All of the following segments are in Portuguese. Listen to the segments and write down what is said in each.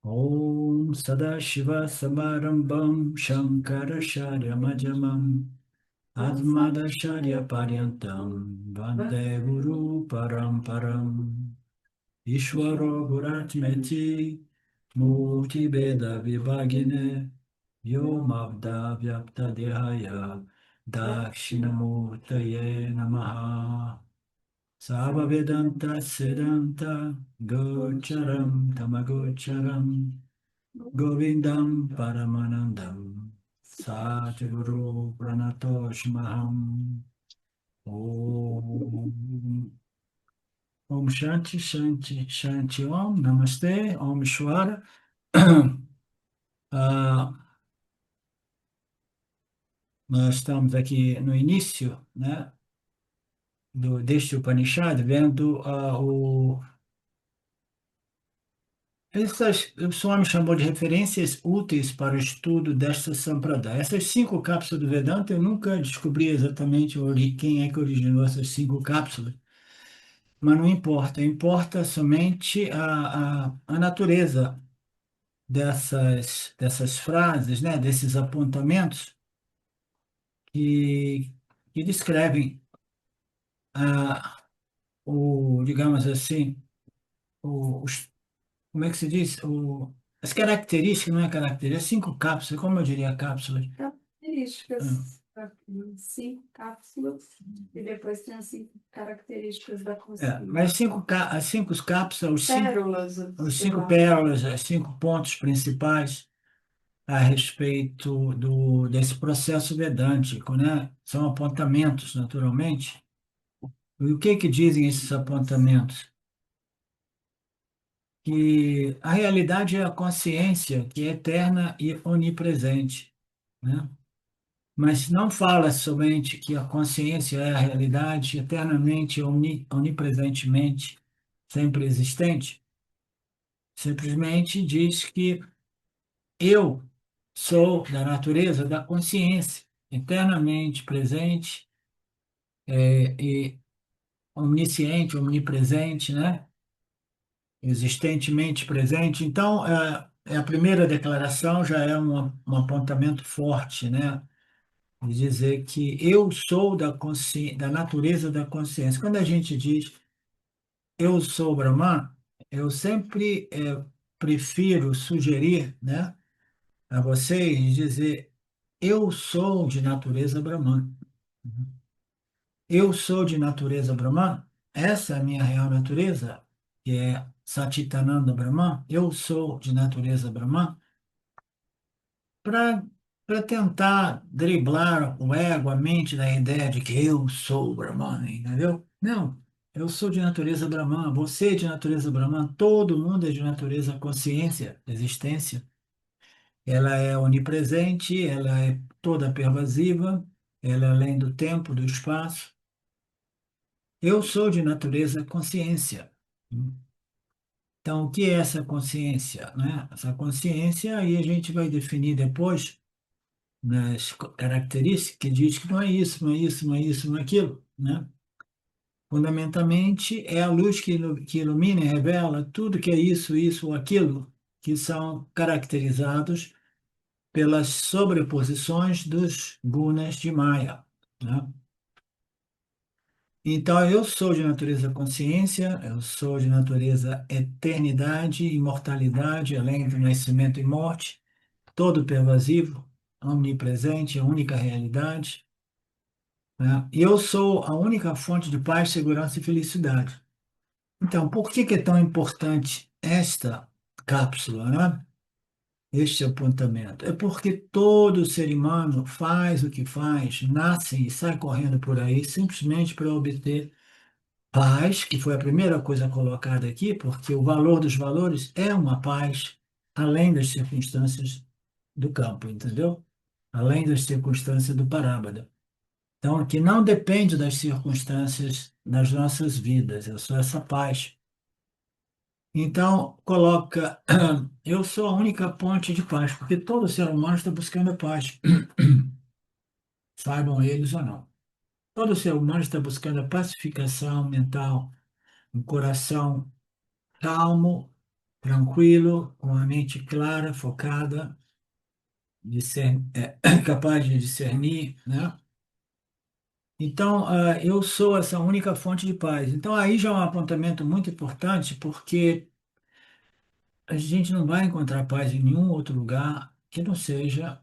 Om Sadashiva Samarambam Shankaracharya Madhyamam Admadacharya Paryantam Vande Guru Paramparam Ishvaro Guratmeti Murti Beda Vibhagine Vyomavda Vyapta Dehaya Dakshinamurtaye Namaha Sava Vedanta Siddhanta Gocharam Tamagocharam Govindam Paramanandam Satguru Pranatoshmaham Om Om Shanti Shanti Shanti Om Namaste Om Shwara Ah, nós estamos aqui no início, né, deste Upanishad, vendo o Swami chamou de referências úteis para o estudo desta Sampradaya. Essas cinco cápsulas do Vedanta, eu nunca descobri exatamente quem é que originou essas cinco cápsulas, mas não importa, importa somente a natureza dessas frases, né, desses apontamentos que, que descrevem, digamos assim, os como é que se diz? As características, não é característica, é cinco cápsulas, como eu diria cápsulas? Características, cinco cápsulas, e depois tem as cinco características da consciência. Mas as cinco cápsulas, Pérolas, os sei cinco lá. pérolas, os cinco pontos principais a respeito desse processo vedântico, né? São apontamentos, naturalmente. E o que que dizem esses apontamentos? Que a realidade é a consciência, que é eterna e onipresente, né? Mas não fala somente que a consciência é a realidade eternamente, onipresentemente, sempre existente. Simplesmente diz que eu sou da natureza da consciência, eternamente presente, e onisciente, omnipresente, né? Existentemente presente. Então, a primeira declaração já é um apontamento forte, né? De dizer que eu sou da natureza da consciência. Quando a gente diz eu sou Brahman, eu sempre prefiro sugerir, né, a vocês dizer eu sou de natureza Brahman. Eu sou de natureza Brahman, essa é a minha real natureza, que é Satchitananda Brahman, eu sou de natureza Brahman, para tentar driblar o ego, a mente da ideia de que eu sou o Brahman, entendeu? Não, eu sou de natureza Brahman, você é de natureza Brahman, todo mundo é de natureza consciência, existência. Ela é onipresente, ela é toda pervasiva, ela é além do tempo, do espaço. Eu sou de natureza consciência. Então, o que é essa consciência, né? Essa consciência aí a gente vai definir depois nas características, que diz que não é isso, não é isso, não é isso, não é aquilo, né? Fundamentalmente, é a luz que ilumina e revela tudo que é isso ou aquilo, que são caracterizados pelas sobreposições dos gunas de Maya, né? Então, eu sou de natureza consciência, eu sou de natureza eternidade, imortalidade, além do nascimento e morte, todo pervasivo, omnipresente, a única realidade, né? E eu sou a única fonte de paz, segurança e felicidade. Então, por que que é tão importante esta cápsula, né? Este apontamento? É porque todo ser humano faz o que faz, nasce e sai correndo por aí simplesmente para obter paz, que foi a primeira coisa colocada aqui, porque o valor dos valores é uma paz além das circunstâncias do campo, entendeu? Além das circunstâncias do parábada. Então, que não depende das circunstâncias das nossas vidas, é só essa paz. Então, coloca, eu sou a única ponte de paz, porque todo ser humano está buscando a paz, saibam eles ou não. Todo ser humano está buscando a pacificação mental, um coração calmo, tranquilo, com a mente clara, focada, capaz de discernir, né? Então, eu sou essa única fonte de paz. Então, aí já é um apontamento muito importante, porque a gente não vai encontrar paz em nenhum outro lugar que não seja,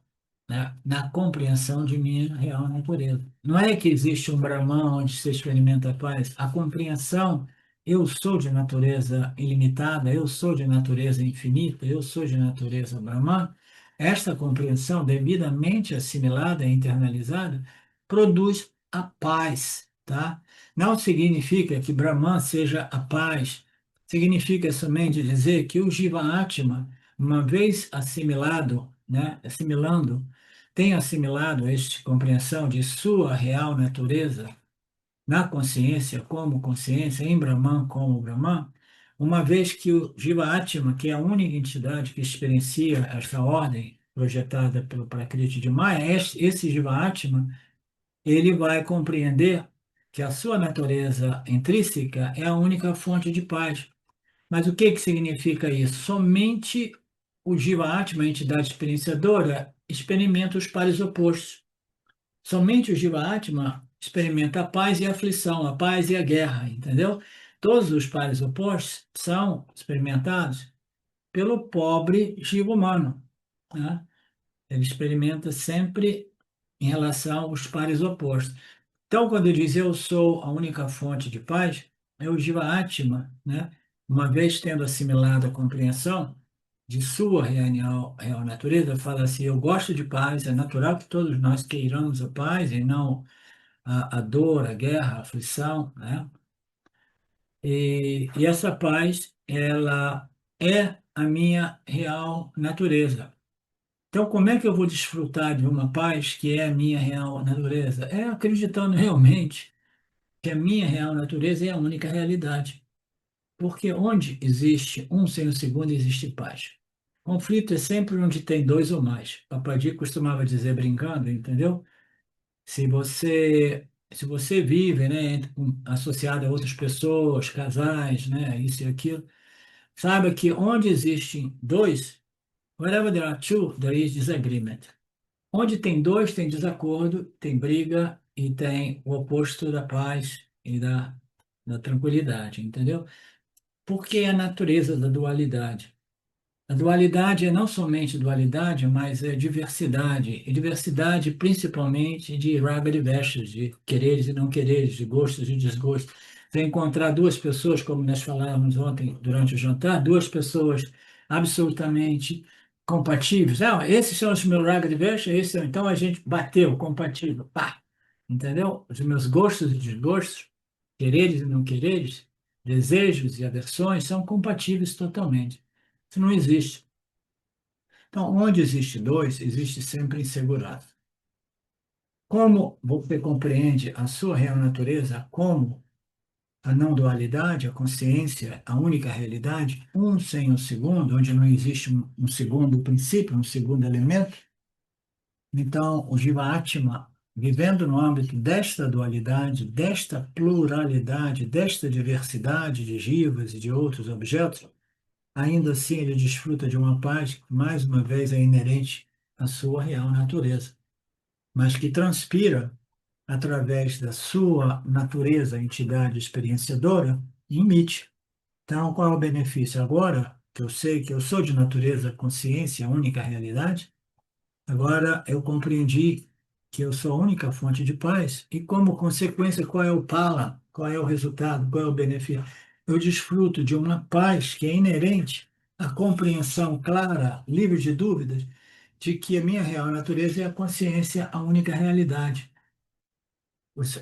né, na compreensão de minha real natureza. Não é que existe um Brahman onde se experimenta a paz. A compreensão, eu sou de natureza ilimitada, eu sou de natureza infinita, eu sou de natureza Brahman. Esta compreensão, devidamente assimilada e internalizada, produz a paz, tá? Não significa que Brahman seja a paz. Significa somente dizer que o Jiva Atma, uma vez assimilado, né, assimilando, tem assimilado esta compreensão de sua real natureza na consciência, em Brahman como Brahman, uma vez que o Jiva Atma, que é a única entidade que experiencia esta ordem projetada pelo Prakriti de Maya, esse Jiva Atma, ele vai compreender que a sua natureza intrínseca é a única fonte de paz. Mas o que que significa isso? Somente o Jiva Atma, a entidade experienciadora, experimenta os pares opostos. Somente o Jiva Atma experimenta a paz e a aflição, a paz e a guerra, entendeu? Todos os pares opostos são experimentados pelo pobre Jiva humano, né? Ele experimenta sempre em relação aos pares opostos. Então, quando diz eu sou a única fonte de paz, é o Jiva Atma, né? Uma vez tendo assimilado a compreensão de sua real natureza, fala assim: eu gosto de paz, é natural que todos nós queiramos a paz e não a dor, a guerra, a aflição, né? E essa paz, ela é a minha real natureza. Então, como é que eu vou desfrutar de uma paz que é a minha real natureza? É acreditando realmente que a minha real natureza é a única realidade. Porque onde existe um sem o segundo, existe paz. Conflito é sempre onde tem dois ou mais. Papadia costumava dizer brincando, entendeu? Se você vive, né, associado a outras pessoas, casais, né, isso e aquilo, saiba que onde existem dois, wherever there are two, there is disagreement. Onde tem dois, tem desacordo, tem briga e tem o oposto da paz e da tranquilidade, entendeu? Porque é a natureza da dualidade. A dualidade é não somente dualidade, mas é diversidade. E diversidade principalmente de raga e vestas, de quereres e não quereres, de gostos e desgostos. Você encontrar duas pessoas, como nós falávamos ontem durante o jantar, duas pessoas absolutamente compatíveis. Ah, esses são os meus raga e vestas, então a gente bateu, compatível, pá. Entendeu? Os meus gostos e desgostos, quereres e não quereres, desejos e aversões são compatíveis totalmente. Isso não existe. Então, onde existe dois, existe sempre insegurança. Como você compreende a sua real natureza como a não dualidade, a consciência, a única realidade, um sem o segundo, onde não existe um segundo princípio, um segundo elemento, então o Jiva Atma, vivendo no âmbito desta dualidade, desta pluralidade, desta diversidade de jivas e de outros objetos, ainda assim ele desfruta de uma paz que, mais uma vez, é inerente à sua real natureza, mas que transpira através da sua natureza, entidade experienciadora, e emite. Então, qual é o benefício? Agora que eu sei que eu sou de natureza consciência, única realidade, agora eu compreendi que eu sou a única fonte de paz e, como consequência, qual é o pala, qual é o resultado, qual é o benefício? Eu desfruto de uma paz que é inerente à compreensão clara, livre de dúvidas, de que a minha real natureza é a consciência, a única realidade.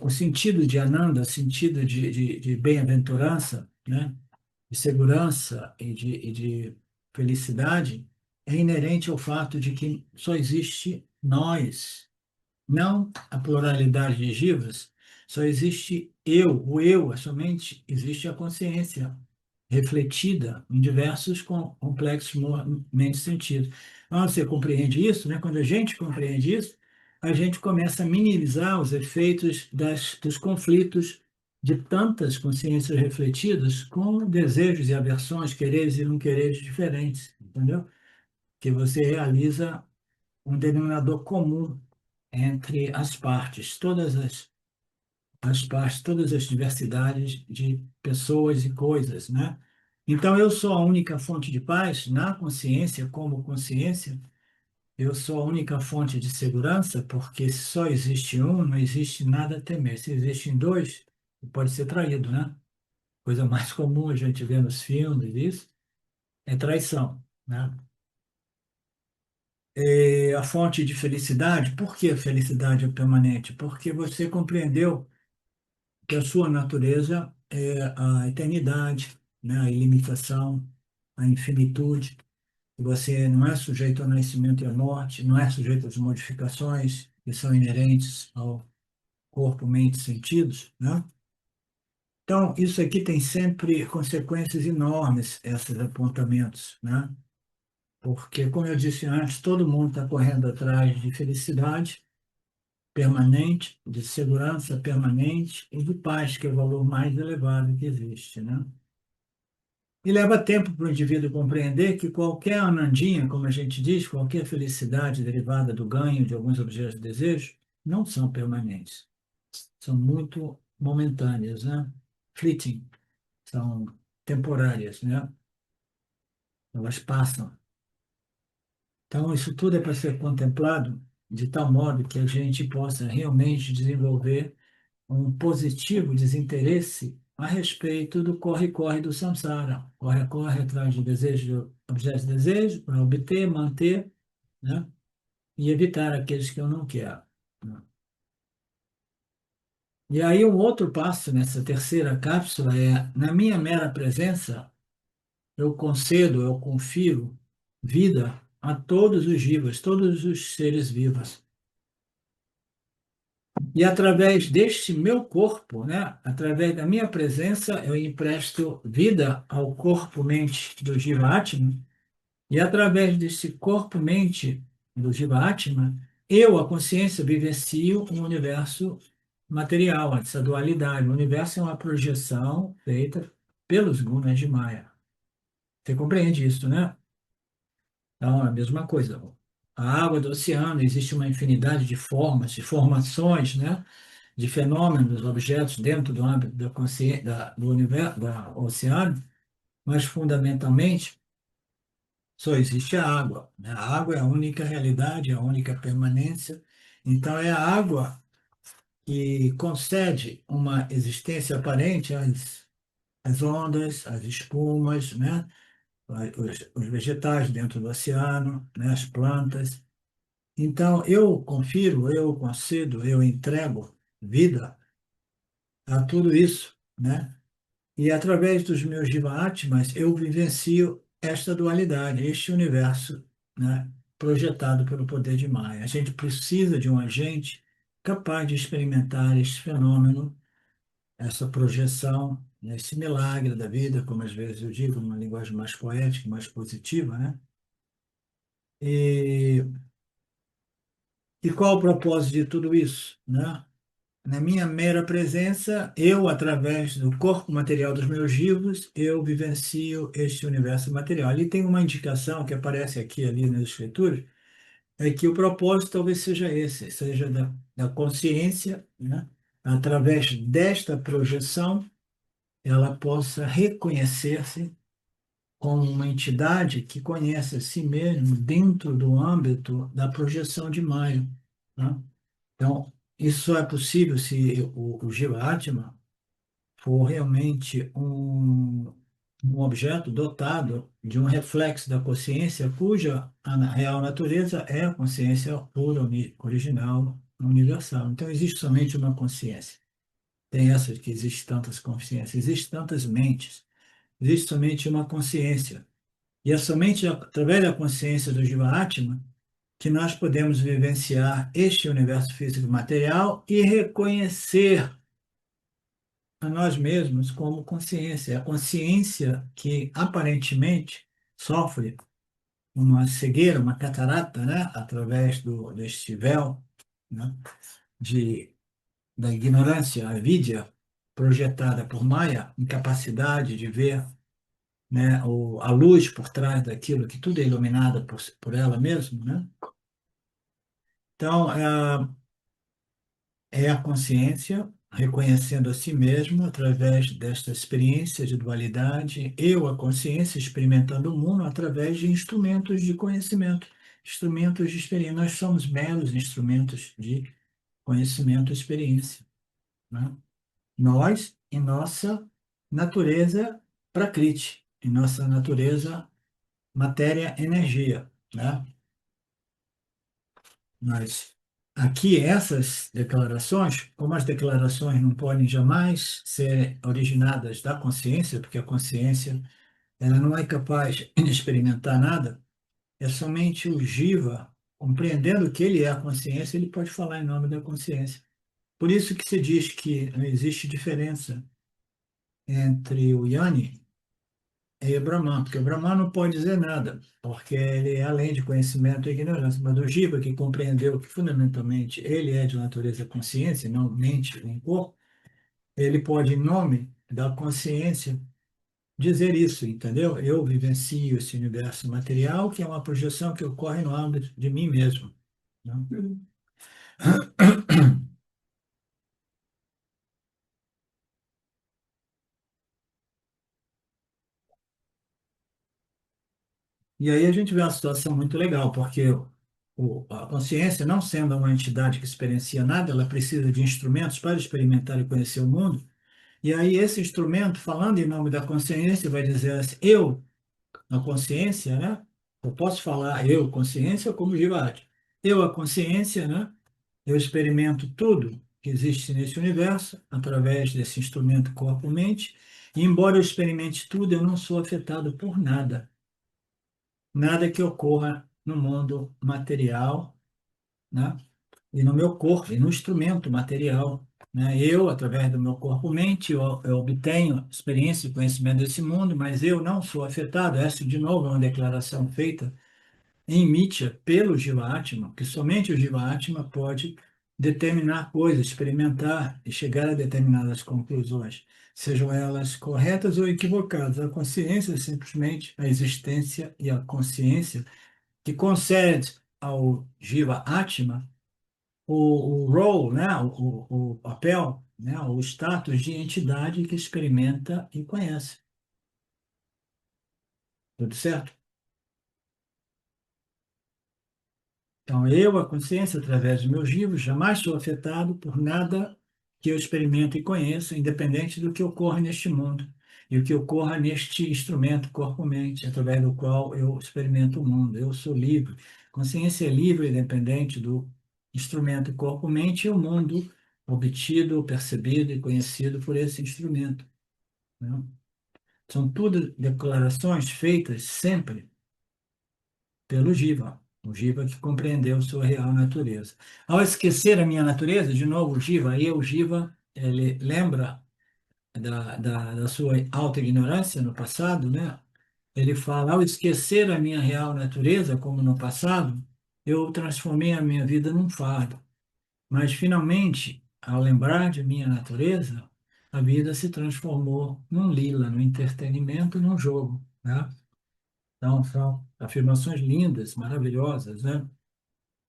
O sentido de Ananda, o sentido de bem-aventurança, né? De segurança e de felicidade, é inerente ao fato de que só existe nós, não a pluralidade de jivas, só existe eu, o eu, somente existe a consciência refletida em diversos complexos momentos sentidos. Quando você compreende isso, né? Quando a gente compreende isso, a gente começa a minimizar os efeitos dos conflitos de tantas consciências refletidas com desejos e aversões, quereres e não quereres diferentes, entendeu? Que você realiza um denominador comum entre as partes, as partes, todas as diversidades de pessoas e coisas, né? Então, eu sou a única fonte de paz na consciência, como consciência, eu sou a única fonte de segurança, porque se só existe um, não existe nada a temer. Se existem dois, pode ser traído, né? Coisa mais comum a gente vê nos filmes, isso é traição, né? E a fonte de felicidade, por que a felicidade é permanente? Porque você compreendeu que a sua natureza é a eternidade, né? A ilimitação, a infinitude. Você não é sujeito ao nascimento e à morte, não é sujeito às modificações que são inerentes ao corpo, mente, sentidos, né? Então, isso aqui tem sempre consequências enormes, esses apontamentos, né? Porque, como eu disse antes, todo mundo está correndo atrás de felicidade permanente, de segurança permanente e de paz, que é o valor mais elevado que existe, né? E leva tempo para o indivíduo compreender que qualquer anandinha, como a gente diz, qualquer felicidade derivada do ganho de alguns objetos de desejo, não são permanentes. São muito momentâneas, né? Fleeting, são temporárias, né? Elas passam. Então, isso tudo é para ser contemplado de tal modo que a gente possa realmente desenvolver um positivo desinteresse a respeito do corre-corre do samsara. Corre-corre atrás de desejo, objetos de desejo, para obter, manter, né? E evitar aqueles que eu não quero, né? E aí, um outro passo nessa terceira cápsula é, na minha mera presença, eu concedo, eu confiro vida a todos os vivos, todos os seres vivos. E através deste meu corpo, né, através da minha presença, eu empresto vida ao corpo-mente do Jivatma, e através desse corpo-mente do Jivatma, eu, a consciência, vivencio um universo material, essa dualidade. O universo é uma projeção feita pelos gunas de Maya. Você compreende isso, né? Então, é a mesma coisa. A água do oceano, existe uma infinidade de formas, de formações, né? De fenômenos, objetos dentro do âmbito da consciência, do universo, da oceano, mas fundamentalmente só existe a água, né? A água é a única realidade, a única permanência. Então é a água que concede uma existência aparente às ondas, às espumas, né? Os vegetais dentro do oceano, né? As plantas. Então eu confiro, eu concedo, eu entrego vida a tudo isso, né? E através dos meus Jiva-atmas, eu vivencio esta dualidade, este universo, né, projetado pelo poder de Maya. A gente precisa de um agente capaz de experimentar este fenômeno, essa projeção, né, esse milagre da vida, como às vezes eu digo, numa linguagem mais poética, mais positiva, né? E, e qual o propósito de tudo isso, né? Na minha mera presença, eu, através do corpo material dos meus vivos, eu vivencio este universo material. Ali tem uma indicação que aparece aqui ali nas escrituras, é que o propósito talvez seja esse, seja da consciência, né? Através desta projeção, ela possa reconhecer-se como uma entidade que conhece a si mesmo dentro do âmbito da projeção de Maya, né? Então, isso só é possível se o Jiva-Atma for realmente um objeto dotado de um reflexo da consciência, cuja real natureza é a consciência pura, original, universal. Então, existe somente uma consciência. Tem essa que existe tantas consciências, existem tantas mentes, existe somente uma consciência. E é somente através da consciência do Jiva-Atma que nós podemos vivenciar este universo físico material e reconhecer a nós mesmos como consciência. É a consciência que aparentemente sofre uma cegueira, uma catarata, né? Através deste véu, né? Da ignorância, a avidya, projetada por Maia, incapacidade de ver, né, a luz por trás daquilo, que tudo é iluminado por ela mesma, né? Então, é a consciência reconhecendo a si mesmo através desta experiência de dualidade, eu, a consciência, experimentando o mundo através de instrumentos de conhecimento, instrumentos de experiência. Nós somos meros instrumentos de conhecimento e experiência, né? Nós, em nossa natureza prakriti, em nossa natureza matéria-energia, né? Mas aqui essas declarações, como as declarações não podem jamais ser originadas da consciência, porque a consciência ela não é capaz de experimentar nada, é somente o Jiva, compreendendo que ele é a consciência, ele pode falar em nome da consciência. Por isso que se diz que não existe diferença entre o Yani e o Brahman, porque o Brahman não pode dizer nada, porque ele é além de conhecimento e ignorância, mas o Jiva, que compreendeu que fundamentalmente ele é de natureza consciência, não mente nem corpo, ele pode, em nome da consciência, dizer isso, entendeu? Eu vivencio esse universo material, que é uma projeção que ocorre no âmbito de mim mesmo, né? E aí a gente vê uma situação muito legal, porque a consciência, não sendo uma entidade que experiencia nada, ela precisa de instrumentos para experimentar e conhecer o mundo. E aí esse instrumento, falando em nome da consciência, vai dizer assim, eu, a consciência, né? Eu posso falar eu, consciência, como Jivati. Eu, a consciência, né? Eu experimento tudo que existe nesse universo através desse instrumento corpo-mente. E embora eu experimente tudo, eu não sou afetado por nada. Nada que ocorra no mundo material, né? E no meu corpo, e no instrumento material, né? Eu, através do meu corpo-mente, eu obtenho experiência e conhecimento desse mundo, mas eu não sou afetado. Essa, de novo, é uma declaração feita em Mitya pelo Jiva-Atma, que somente o Jiva-Atma pode determinar coisas, experimentar e chegar a determinadas conclusões, sejam elas corretas ou equivocadas. A consciência é simplesmente a existência e a consciência que concede ao Jiva Atma o role, né, o papel, né, o status de entidade que experimenta e conhece. Tudo certo? Então, eu, a consciência, através dos meus livros, jamais sou afetado por nada que eu experimento e conheça, independente do que ocorra neste mundo e o que ocorra neste instrumento corpo-mente, através do qual eu experimento o mundo. Eu sou livre. Consciência é livre, independente do instrumento corpo-mente e o mundo obtido, percebido e conhecido por esse instrumento, né? São tudo declarações feitas sempre pelo Jiva, o Jiva que compreendeu sua real natureza. Ao esquecer a minha natureza, de novo o Jiva, aí o Jiva, ele lembra da sua alta ignorância no passado, né? Ele fala, ao esquecer a minha real natureza, como no passado, eu transformei a minha vida num fardo. Mas, finalmente, ao lembrar de minha natureza, a vida se transformou num lila, num entretenimento, num jogo, né? Então, são afirmações lindas, maravilhosas, né?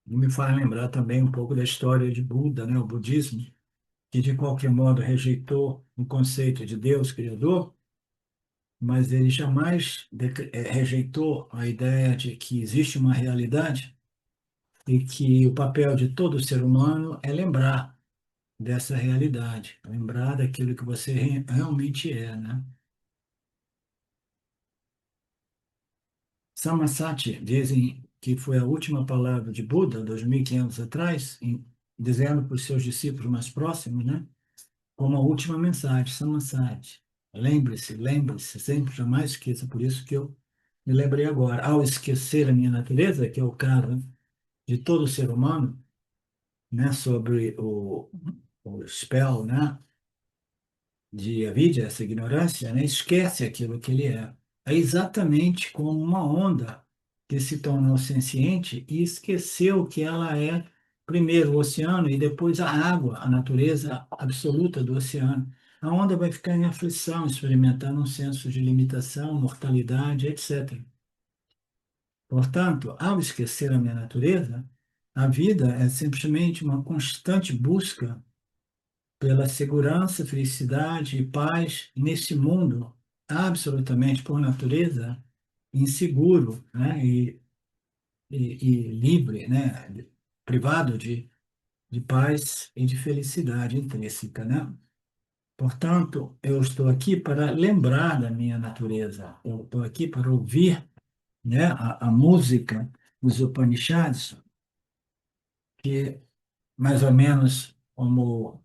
E me faz lembrar também um pouco da história de Buda, né? O budismo, que de qualquer modo rejeitou o conceito de Deus Criador, mas ele jamais rejeitou a ideia de que existe uma realidade e que o papel de todo ser humano é lembrar dessa realidade, lembrar daquilo que você realmente é, né? Samasati dizem que foi a última palavra de Buda, 2.500 atrás, dizendo para os seus discípulos mais próximos, né? Como a última mensagem, Samasati. Lembre-se, lembre-se, sempre, jamais esqueça. Por isso que eu me lembrei agora. Ao esquecer a minha natureza, que é o caso de todo ser humano, né? Sobre o spell, né? De avidya, essa ignorância, né? Esquece aquilo que ele é. É exatamente como uma onda que se tornou senciente e esqueceu que ela é, primeiro, o oceano e depois a água, a natureza absoluta do oceano. a onda vai ficar em aflição, experimentando um senso de limitação, mortalidade, etc. Portanto, ao esquecer a minha natureza, a vida é simplesmente uma constante busca pela segurança, felicidade e paz nesse mundo absolutamente, por natureza, inseguro, né? E livre, né? Privado de paz e de felicidade intrínseca, né? Portanto, eu estou aqui para lembrar da minha natureza. Eu estou aqui para ouvir, né, a música dos Upanishads, que mais ou menos como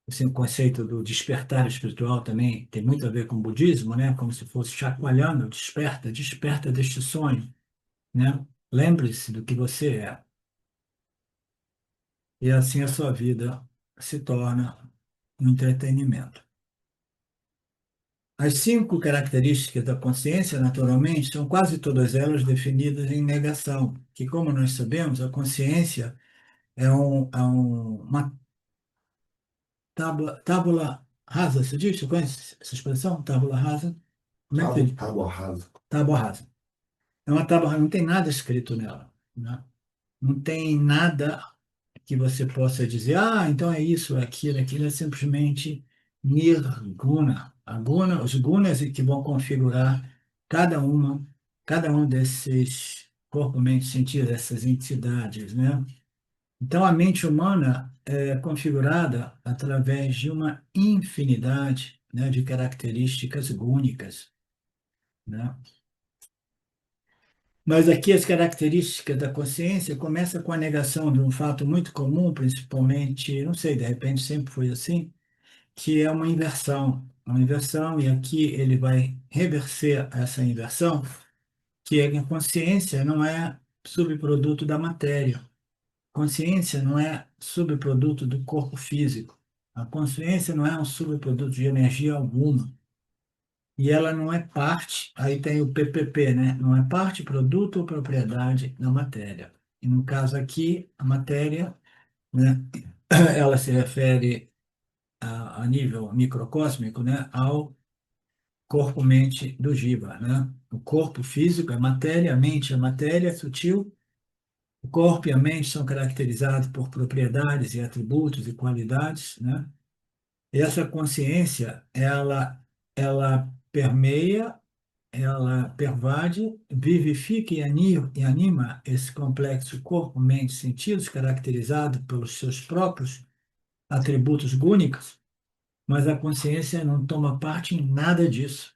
assim, o conceito do despertar espiritual também tem muito a ver com o budismo, né? Como se fosse chacoalhando, desperta, desperta deste sonho, né? Lembre-se do que você é. E assim a sua vida se torna um entretenimento. As 5 características da consciência, naturalmente, são quase todas elas definidas em negação, que, como nós sabemos, a consciência uma tábula rasa. Você diz? Você conhece essa expressão? Tábula rasa? Como é que Tábua, diz? tábua rasa. Tábua rasa. É uma tábua, não tem nada escrito nela, né? Não tem nada que você possa dizer, ah, então é isso, é aquilo, aquilo é simplesmente nirguna. A guna, os gunas é que vão configurar cada uma, cada um desses corpo, mente, sentido, essas entidades, né? Então a mente humana é configurada através de uma infinidade, né, de características únicas, né? Mas aqui as características da consciência começam com a negação de um fato muito comum, principalmente, não sei, de repente sempre foi assim, que é uma inversão. Uma inversão, e aqui ele vai reverter essa inversão, que é que a consciência não é subproduto da matéria. Consciência não é subproduto do corpo físico. A consciência não é um subproduto de energia alguma. E ela não é parte, aí tem o PPP, né? Não é parte, produto ou propriedade da matéria. E no caso aqui, a matéria, né? Ela se refere a nível microcósmico, né? Ao corpo-mente do Jiva, né? O corpo físico é matéria, a mente é matéria sutil. O corpo e a mente são caracterizados por propriedades e atributos e qualidades, né? E essa consciência, ela permeia, ela pervade, vivifica e anima esse complexo corpo, mente, sentidos, caracterizado pelos seus próprios atributos gúnicos, mas a consciência não toma parte em nada disso.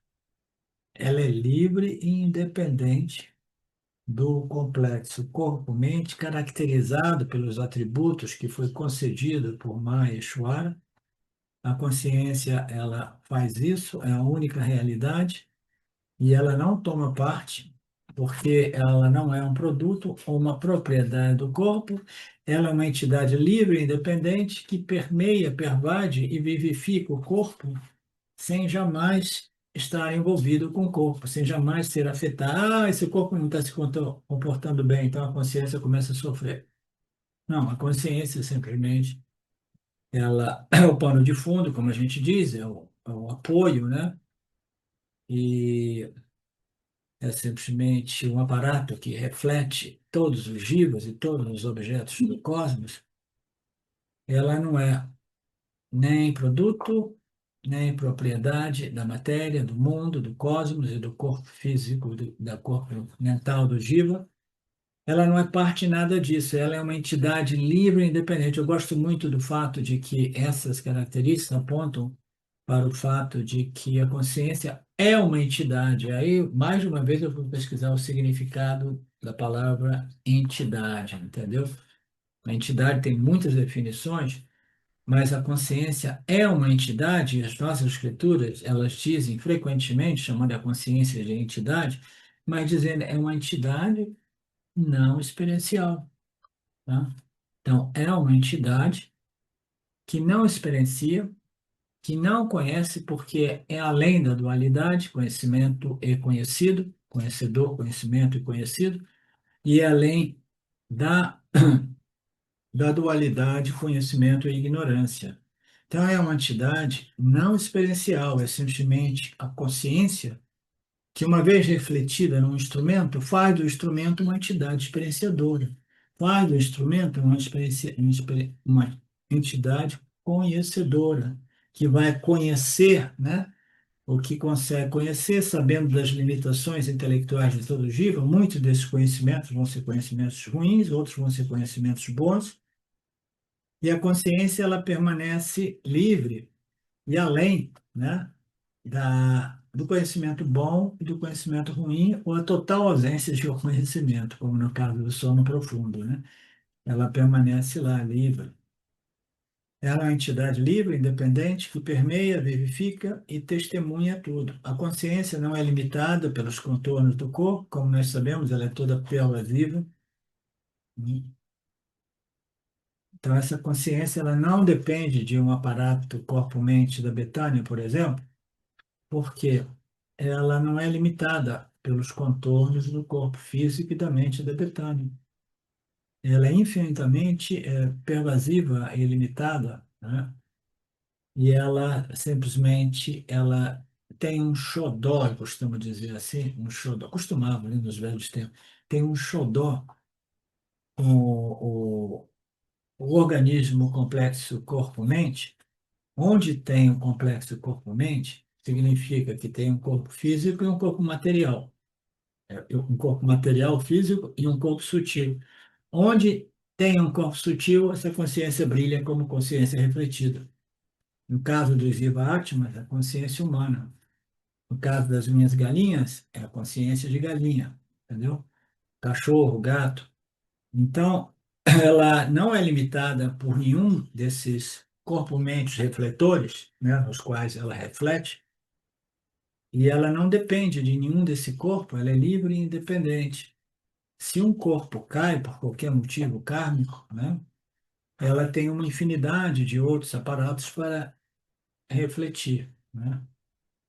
Ela é livre e independente do complexo corpo-mente, caracterizado pelos atributos que foi concedido por Maheshwara. A consciência, ela faz isso, é a única realidade, e ela não toma parte, porque ela não é um produto ou uma propriedade do corpo, ela é uma entidade livre e independente que permeia, pervade e vivifica o corpo sem jamais estar envolvido com o corpo, sem jamais ser afetado. Ah, esse corpo não está se comportando bem, então a consciência começa a sofrer. Não, a consciência simplesmente ela é o pano de fundo, como a gente diz, é o apoio, né? E é simplesmente um aparato que reflete todos os vivos e todos os objetos do cosmos. Ela não é nem produto, nem propriedade da matéria, do mundo, do cosmos e do corpo físico, da corpo mental do Jiva. Ela não é parte nada disso, ela é uma entidade livre e independente. Eu gosto muito do fato de que essas características apontam para o fato de que a consciência é uma entidade. Aí, mais de uma vez, eu fui pesquisar o significado da palavra entidade, entendeu? A entidade tem muitas definições, mas a consciência é uma entidade, e as nossas escrituras, elas dizem frequentemente, chamando a consciência de entidade, mas dizendo é uma entidade não experiencial, tá? Então, é uma entidade que não experiencia, que não conhece, porque é além da dualidade, conhecimento e conhecido, conhecedor, conhecimento e conhecido, e é além da, da dualidade, conhecimento e ignorância. Então, é uma entidade não experiencial, é simplesmente a consciência que, uma vez refletida num instrumento, faz do instrumento uma entidade experienciadora, faz do instrumento uma entidade conhecedora, que vai conhecer, né, o que consegue conhecer, sabendo das limitações intelectuais de todo tipo. Muitos desses conhecimentos vão ser conhecimentos ruins, outros vão ser conhecimentos bons, e a consciência ela permanece livre e além, né, do conhecimento bom e do conhecimento ruim, ou a total ausência de conhecimento, como no caso do sono profundo, né? Ela permanece lá livre. Ela é uma entidade livre, independente, que permeia, vivifica e testemunha tudo. A consciência não é limitada pelos contornos do corpo, como nós sabemos, ela é toda pervasiva. Então, essa consciência ela não depende de um aparato corpo-mente da Betânia, por exemplo, porque ela não é limitada pelos contornos do corpo físico e da mente da Betânia. Ela é infinitamente pervasiva e ilimitada, né? E ela simplesmente ela tem um xodó, eu costumo dizer assim, um xodó, costumava, né, nos velhos tempos, tem um xodó com o organismo complexo corpo-mente. Onde tem um complexo corpo-mente, significa que tem um corpo físico e um corpo material. Um corpo material físico e um corpo sutil. Onde tem um corpo sutil, essa consciência brilha como consciência refletida. No caso dos Jiva-Atmas, a consciência humana. No caso das minhas galinhas, é a consciência de galinha, entendeu? Cachorro, gato. Então, ela não é limitada por nenhum desses corpo-mentes refletores, né, nos quais ela reflete, e ela não depende de nenhum desse corpo, ela é livre e independente. Se um corpo cai por qualquer motivo kármico, né, ela tem uma infinidade de outros aparatos para refletir, né?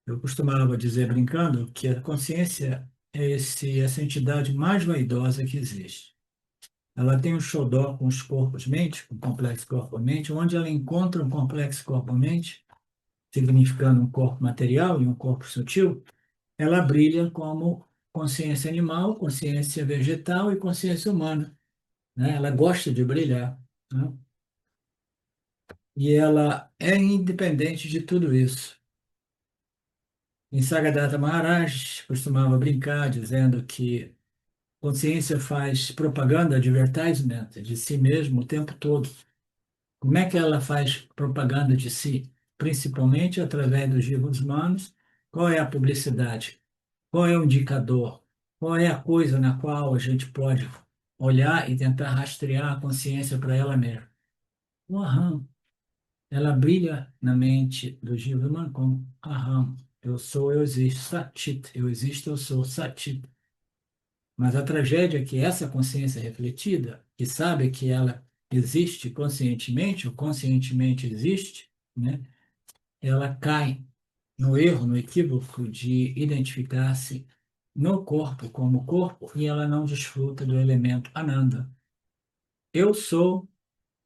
Eu costumava dizer, brincando, que a consciência é essa entidade mais vaidosa que existe. Ela tem um xodó com os corpos-mente, com o complexo corpo-mente, onde ela encontra um complexo corpo-mente, significando um corpo material e um corpo sutil, ela brilha como consciência animal, consciência vegetal e consciência humana, né? Ela gosta de brilhar, né? E ela é independente de tudo isso. Em Sagadatta Maharaj costumava brincar dizendo que consciência faz propaganda, advertisement de si mesmo o tempo todo. Como é que ela faz propaganda de si? Principalmente através dos livros humanos. Qual é a publicidade? Qual é o indicador? Qual é a coisa na qual a gente pode olhar e tentar rastrear a consciência para ela mesma? O aham. Ela brilha na mente do Jivan como aham. Eu sou, eu existo. Satit. Eu existo, eu sou. Satit. Mas a tragédia é que essa consciência refletida, que sabe que ela existe conscientemente, ou conscientemente existe, né? Ela cai no erro, no equívoco de identificar-se no corpo como corpo e ela não desfruta do elemento Ananda. Eu sou,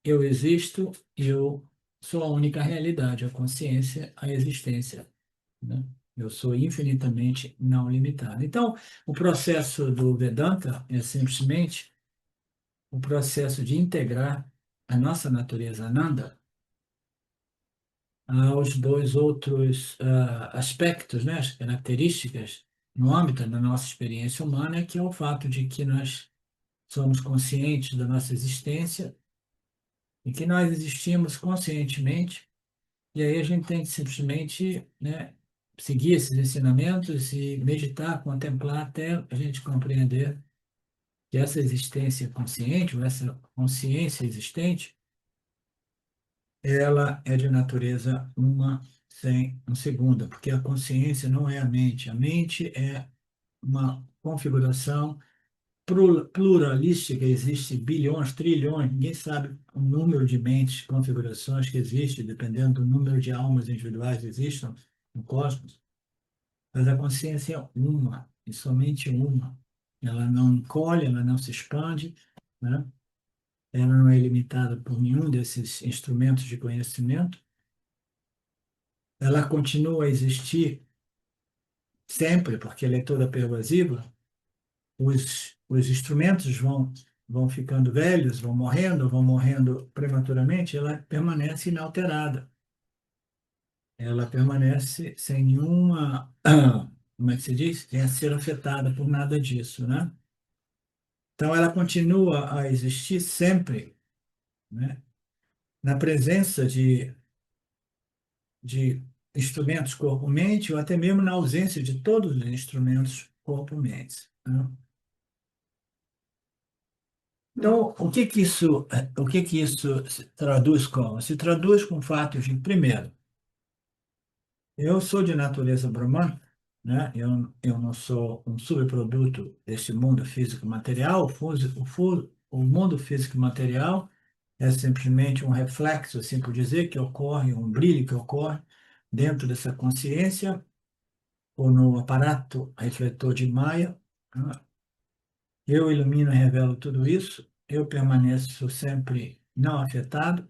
eu existo, eu sou a única realidade, a consciência, a existência, né? Eu sou infinitamente não limitado. Então, o processo do Vedanta é simplesmente o processo de integrar a nossa natureza Ananda aos dois outros aspectos, né, as características no âmbito da nossa experiência humana, que é o fato de que nós somos conscientes da nossa existência e que nós existimos conscientemente, e aí a gente tem que simplesmente, né, seguir esses ensinamentos e meditar, contemplar até a gente compreender que essa existência consciente, ou essa consciência existente, ela é de natureza uma sem um segunda, porque a consciência não é a mente. A mente é uma configuração pluralística, existe bilhões, trilhões, ninguém sabe o número de mentes, configurações que existem, dependendo do número de almas individuais que existam no cosmos. Mas a consciência é uma, e somente uma. Ela não encolhe, ela não se expande, né? Ela não é limitada por nenhum desses instrumentos de conhecimento. ela continua a existir sempre, porque ela é toda pervasiva. Os instrumentos vão ficando velhos, vão morrendo prematuramente, ela permanece inalterada. Ela permanece sem nenhuma, como é que se diz? Sem ser afetada por nada disso, né? Então, ela continua a existir sempre, né? Na presença de instrumentos corpo-mente ou até mesmo na ausência de todos os instrumentos corpo-mente, né? Então, o que que isso se traduz como? Se traduz com fatos de, primeiro, eu sou de natureza brahmana, né? Eu não sou um subproduto desse mundo físico material. O mundo físico material é simplesmente um reflexo, assim por dizer, que ocorre, um brilho que ocorre dentro dessa consciência ou no aparato refletor de Maya, né? Eu ilumino e revelo tudo isso, eu permaneço sempre não afetado,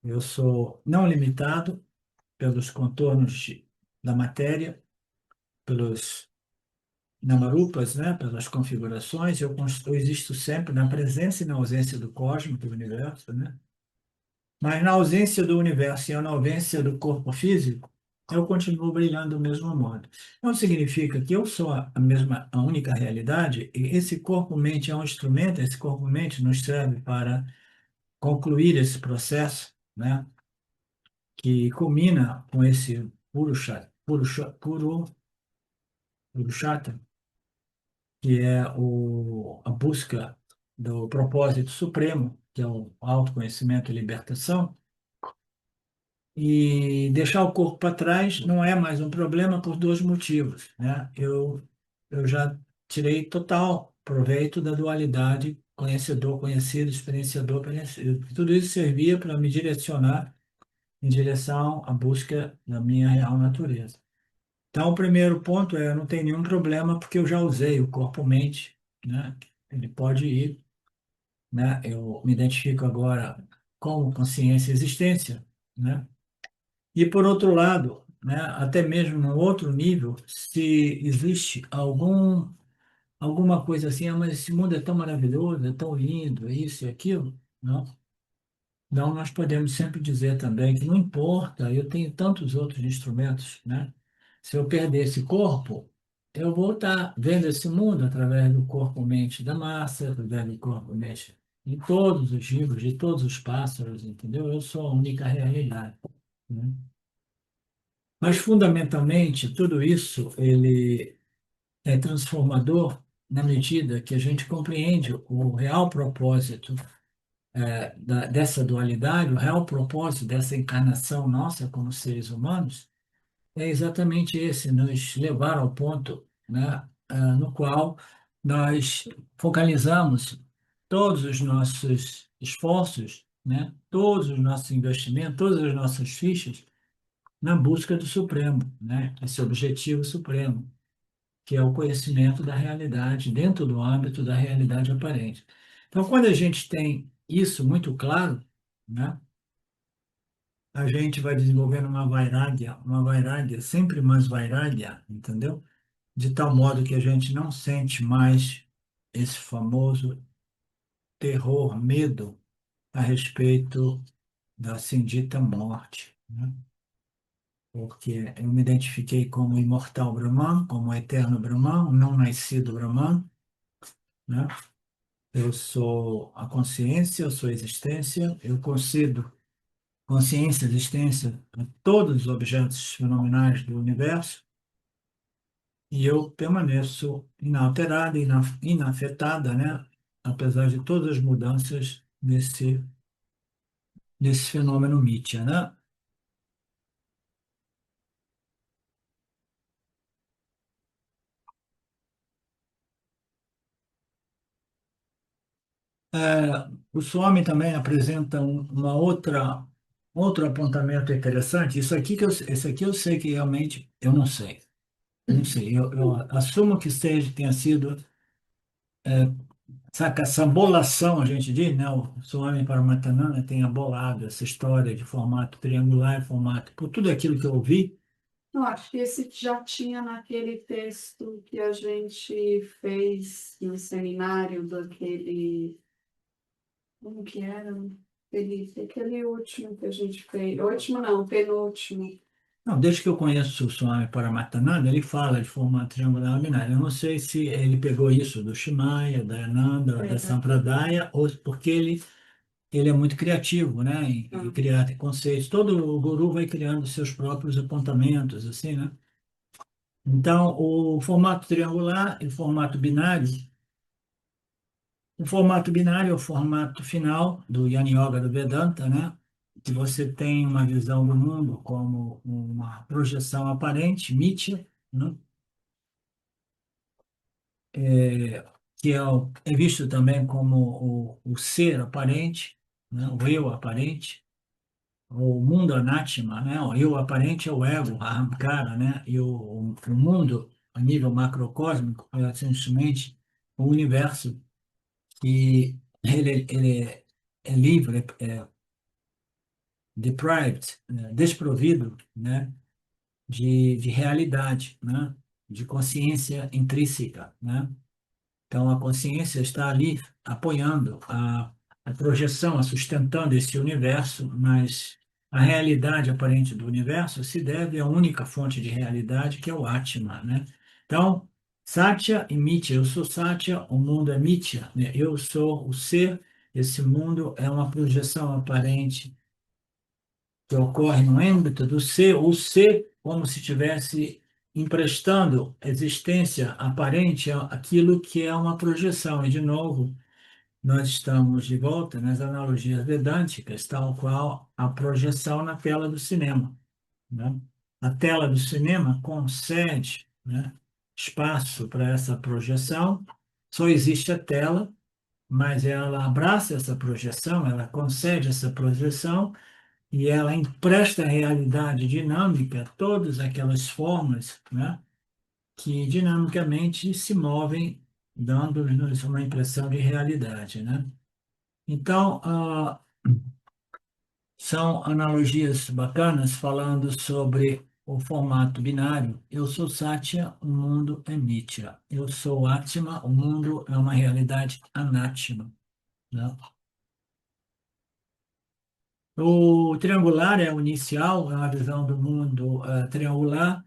eu sou não limitado pelos contornos da matéria, pelos namarupas, né, pelas configurações, eu existo sempre na presença e na ausência do cosmos, do universo, né? Mas na ausência do universo e na ausência do corpo físico, eu continuo brilhando do mesmo modo. Não significa que eu sou a única realidade, e esse corpo-mente é um instrumento, esse corpo-mente nos serve para concluir esse processo, né, que culmina com esse Purushata, que é a busca do propósito supremo, que é o autoconhecimento e libertação. E deixar o corpo para trás não é mais um problema por dois motivos, né? Eu já tirei total proveito da dualidade conhecedor, conhecido, experienciador, conhecido. Tudo isso servia para me direcionar em direção à busca da minha real natureza. Então, o primeiro ponto é, eu não tenho nenhum problema porque eu já usei o corpo-mente, né? Ele pode ir, né? Eu me identifico agora como consciência e existência, né? E, por outro lado, né, até mesmo no outro nível, se existe alguma coisa assim, mas esse mundo é tão maravilhoso, é tão lindo, é isso e aquilo, não? Então, nós podemos sempre dizer também que não importa, eu tenho tantos outros instrumentos, né? Se eu perder esse corpo, eu vou estar vendo esse mundo através do corpo-mente da massa, através do corpo-mente de todos os livros, de todos os pássaros, entendeu? Eu sou a única realidade, né? Mas, fundamentalmente, tudo isso ele é transformador na medida que a gente compreende o real propósito dessa dualidade, o real propósito dessa encarnação nossa como seres humanos, é exatamente esse, nos levar ao ponto, né, no qual nós focalizamos todos os nossos esforços, né, todos os nossos investimentos, todas as nossas fichas na busca do Supremo, né? Esse objetivo supremo, que é o conhecimento da realidade dentro do âmbito da realidade aparente. Então, quando a gente tem isso muito claro, né, a gente vai desenvolvendo uma vairagya, sempre mais vairagya, entendeu? De tal modo que a gente não sente mais esse famoso terror, medo a respeito da sindita morte, né? Porque eu me identifiquei como imortal Brahman, como eterno Brahman, um não nascido Brahman, né? Eu sou a consciência, eu sou a existência, eu concedo consciência e existência a todos os objetos fenomenais do universo e eu permaneço inalterada, inafetada, né? Apesar de todas as mudanças nesse fenômeno mítia, né? O Swami também apresenta um outro apontamento interessante. Esse aqui eu sei que realmente eu não sei. Eu não sei. Eu assumo que tenha sido saca, essa bolação, a gente diz, né? O Swami Paramahansa tem abolado essa história de formato triangular e formato, por tudo aquilo que eu ouvi. Eu acho que esse já tinha naquele texto que a gente fez no seminário daquele. Como que era? Aquele último que a gente fez. Último não, penúltimo. Não, desde que eu conheço o Swami Paramahansa, ele fala de formato triangular binário. Eu não sei se ele pegou isso do Shimaya, da Ananda, da É, Sampradaya, ou porque ele é muito criativo, né, em criar conceitos. Todo o guru vai criando seus próprios apontamentos, assim, né? Então, o formato triangular e o formato binário é o formato final do Yana Yoga do Vedanta, né? Que você tem uma visão do mundo como uma projeção aparente, mítya, né? Que é visto também como o ser aparente, né? O eu aparente, o mundo anátema, né? O eu aparente é o ego, a ahamkara, né? E o mundo, a nível macrocósmico, é simplesmente o universo que ele é livre, é deprived, né? Desprovido, né? De realidade, né? De consciência intrínseca, né? Então, a consciência está ali apoiando a projeção, a sustentando esse universo, mas a realidade aparente do universo se deve à única fonte de realidade, que é o Atma, né? Então, Satya e Mitya, eu sou Satya, o mundo é Mitya, né? Eu sou o ser, esse mundo é uma projeção aparente que ocorre no âmbito do ser, o ser como se estivesse emprestando existência aparente àquilo que é uma projeção. E, de novo, nós estamos de volta nas analogias vedânticas, tal qual a projeção na tela do cinema, né? A tela do cinema concede, né, espaço para essa projeção, só existe a tela, mas ela abraça essa projeção, ela concede essa projeção e ela empresta à realidade dinâmica todas aquelas formas, né, que dinamicamente se movem, dando-nos uma impressão de realidade, né? Então, são analogias bacanas falando sobre o formato binário. Eu sou Satya, o mundo é Mithya. Eu sou Atma, o mundo é uma realidade anátma, né? O triangular é o inicial, é uma visão do mundo triangular,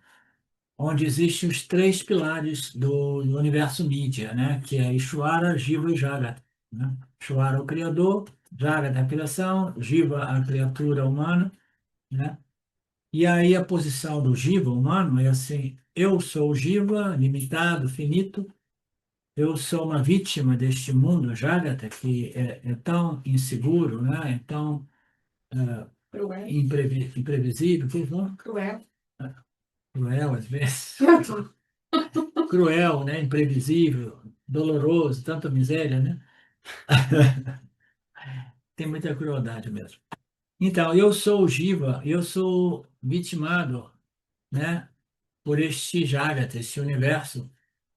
onde existem os três pilares do universo mídia, né? Que é Ishvara, Jiva e Jagata, né? Ishvara é o criador, Jagata é a criação, Jiva a criatura humana, né? E aí a posição do Jiva humano é assim: eu sou o Jiva, limitado, finito, eu sou uma vítima deste mundo Jagata, que é tão inseguro, né? É tão cruel. imprevisível, que Cruel. cruel às vezes. Cruel, né? Imprevisível, doloroso, tanta miséria, né? Tem muita crueldade mesmo. Então, eu sou o Jiva, eu sou vitimado, né? Por este Jagata, esse universo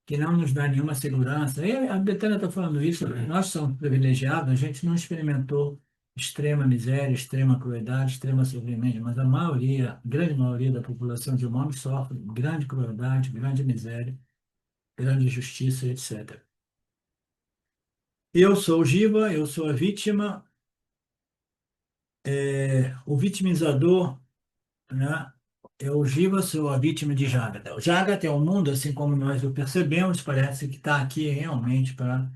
que não nos dá nenhuma segurança. E a Betânia está falando isso, nós somos privilegiados, a gente não experimentou extrema miséria, extrema crueldade, extrema sofrimento, mas a maioria, grande maioria da população de humanos sofre grande crueldade, grande miséria, grande injustiça, etc. Eu sou o Jiva, eu sou a vítima, o vitimizador, né? Eu, o Jiva, sou a vítima de Jagata. O Jagata é o mundo, assim como nós o percebemos, parece que está aqui realmente para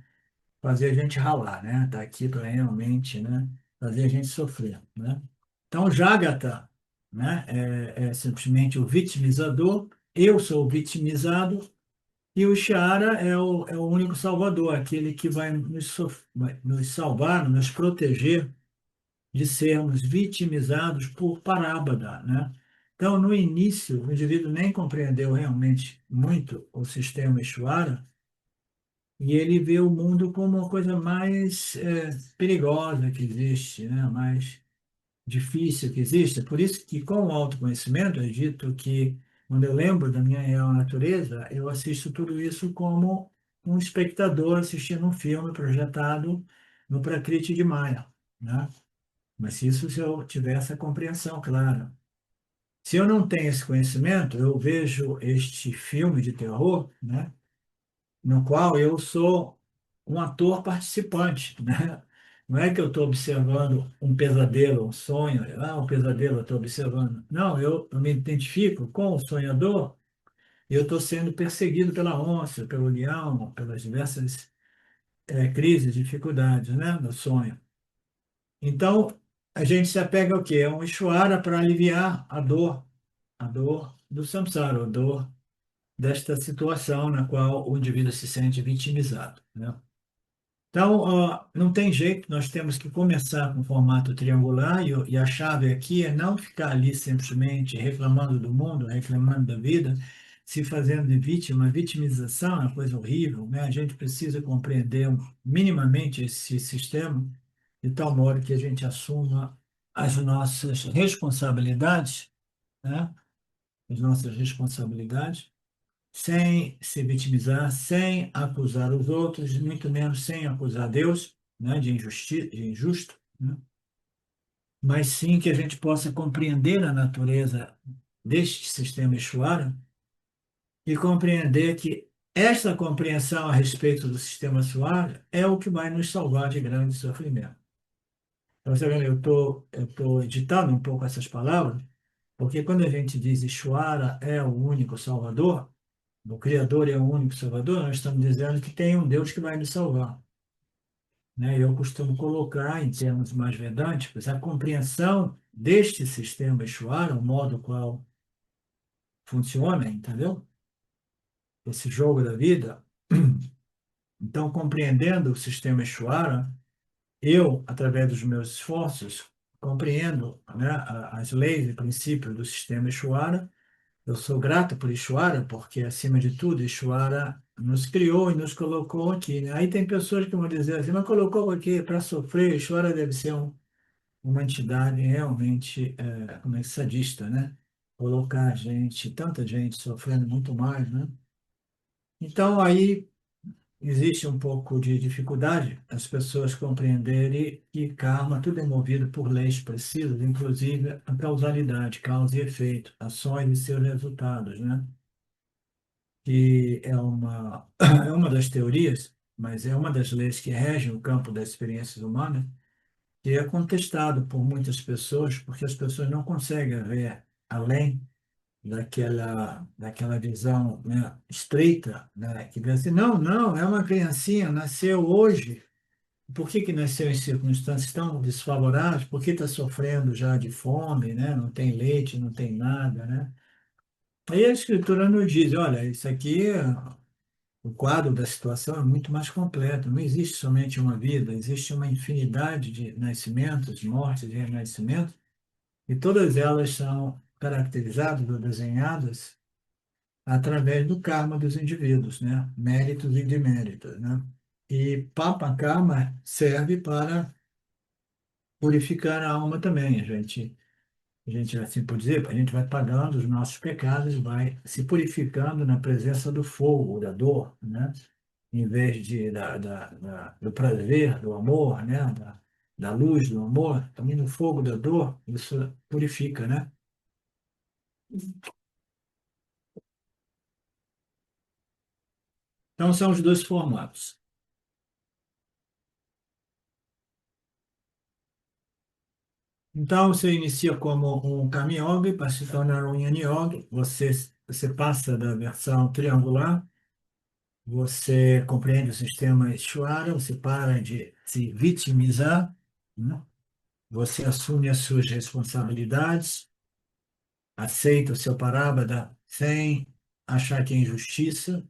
fazer a gente ralar, né? Está aqui para realmente, né, fazer a gente sofrer, né? Então, o Jagata, né, é simplesmente o vitimizador, eu sou o vitimizado, e o Shara é o único salvador, aquele que vai nos salvar, nos proteger de sermos vitimizados por Parabhada, né? Então, no início, o indivíduo nem compreendeu realmente muito o sistema Ishvara, e ele vê o mundo como uma coisa mais perigosa que existe, né? Mais difícil que existe. Por isso que, com o autoconhecimento, é dito que, quando eu lembro da minha real natureza, eu assisto tudo isso como um espectador assistindo um filme projetado no Prakriti de Maya, né? Mas isso se eu tiver essa compreensão clara. Se eu não tenho esse conhecimento, eu vejo este filme de terror, né, no qual eu sou um ator participante, né? Não é que eu estou observando um pesadelo, um sonho, um pesadelo eu estou observando. Não, eu me identifico com o sonhador e eu estou sendo perseguido pela onça, pelo leão, pelas diversas crises, dificuldades, né, no sonho. Então, a gente se apega ao quê? É um Ishvara para aliviar a dor do samsara, a dor desta situação na qual o indivíduo se sente vitimizado, né? Então, não tem jeito, nós temos que começar com o formato triangular e a chave aqui é não ficar ali simplesmente reclamando do mundo, reclamando da vida, se fazendo de vítima. A vitimização é uma coisa horrível, né? A gente precisa compreender minimamente esse sistema de tal modo que a gente assuma as nossas responsabilidades, né? As nossas responsabilidades sem se vitimizar, sem acusar os outros, muito menos sem acusar Deus, né, de injusto, né? Mas sim que a gente possa compreender a natureza deste sistema Ishvara e compreender que esta compreensão a respeito do sistema Ishvara é o que vai nos salvar de grande sofrimento. Então, você vê, eu tô editando um pouco essas palavras, porque quando a gente diz Ishvara é o único Salvador, o Criador é o único Salvador, nós estamos dizendo que tem um Deus que vai nos salvar, né? Eu costumo colocar, em termos mais vedânticos, a compreensão deste sistema Ishvara, o modo qual funciona, entendeu? Esse jogo da vida. Então, compreendendo o sistema Ishvara, eu, através dos meus esforços, compreendo, né, as leis e princípios do sistema Ishvara. Eu sou grato por Ishvara, porque, acima de tudo, Ishvara nos criou e nos colocou aqui, né? Aí tem pessoas que vão dizer assim, mas colocou aqui para sofrer, Ishvara deve ser uma entidade realmente, como é, sadista, né? Colocar a gente, tanta gente sofrendo muito mais, né? Então, aí existe um pouco de dificuldade as pessoas compreenderem que karma tudo é movido por leis precisas, inclusive a causalidade, causa e efeito, ações e seus resultados, né? Que é uma das teorias, mas é uma das leis que regem o campo das experiências humanas, que é contestado por muitas pessoas, porque as pessoas não conseguem ver além daquela visão, né, estreita, né, que vê assim, não, não, é uma criancinha, nasceu hoje, por que que nasceu em circunstâncias tão desfavoráveis? Por que está sofrendo já de fome, né? Não tem leite, não tem nada, né? Aí a escritura nos diz, olha, isso aqui o quadro da situação é muito mais completo. Não existe somente uma vida, existe uma infinidade de nascimentos, mortes e renascimentos, e todas elas são caracterizadas ou desenhadas através do karma dos indivíduos, né? Méritos e deméritos, né? E Papa Karma serve para purificar a alma também. A gente, assim por dizer, a gente vai pagando os nossos pecados, vai se purificando na presença do fogo, da dor, né? Em vez do prazer, do amor, né? Da luz, do amor, também no fogo da dor, isso purifica, né? Então, são os dois formatos. Então, você inicia como um Kami Yogi para se tornar um Yin Yogi. Você passa da versão triangular, você compreende o sistema Ishvara, você para de se vitimizar, né? Você assume as suas responsabilidades, aceita o seu parábada sem achar que é injustiça,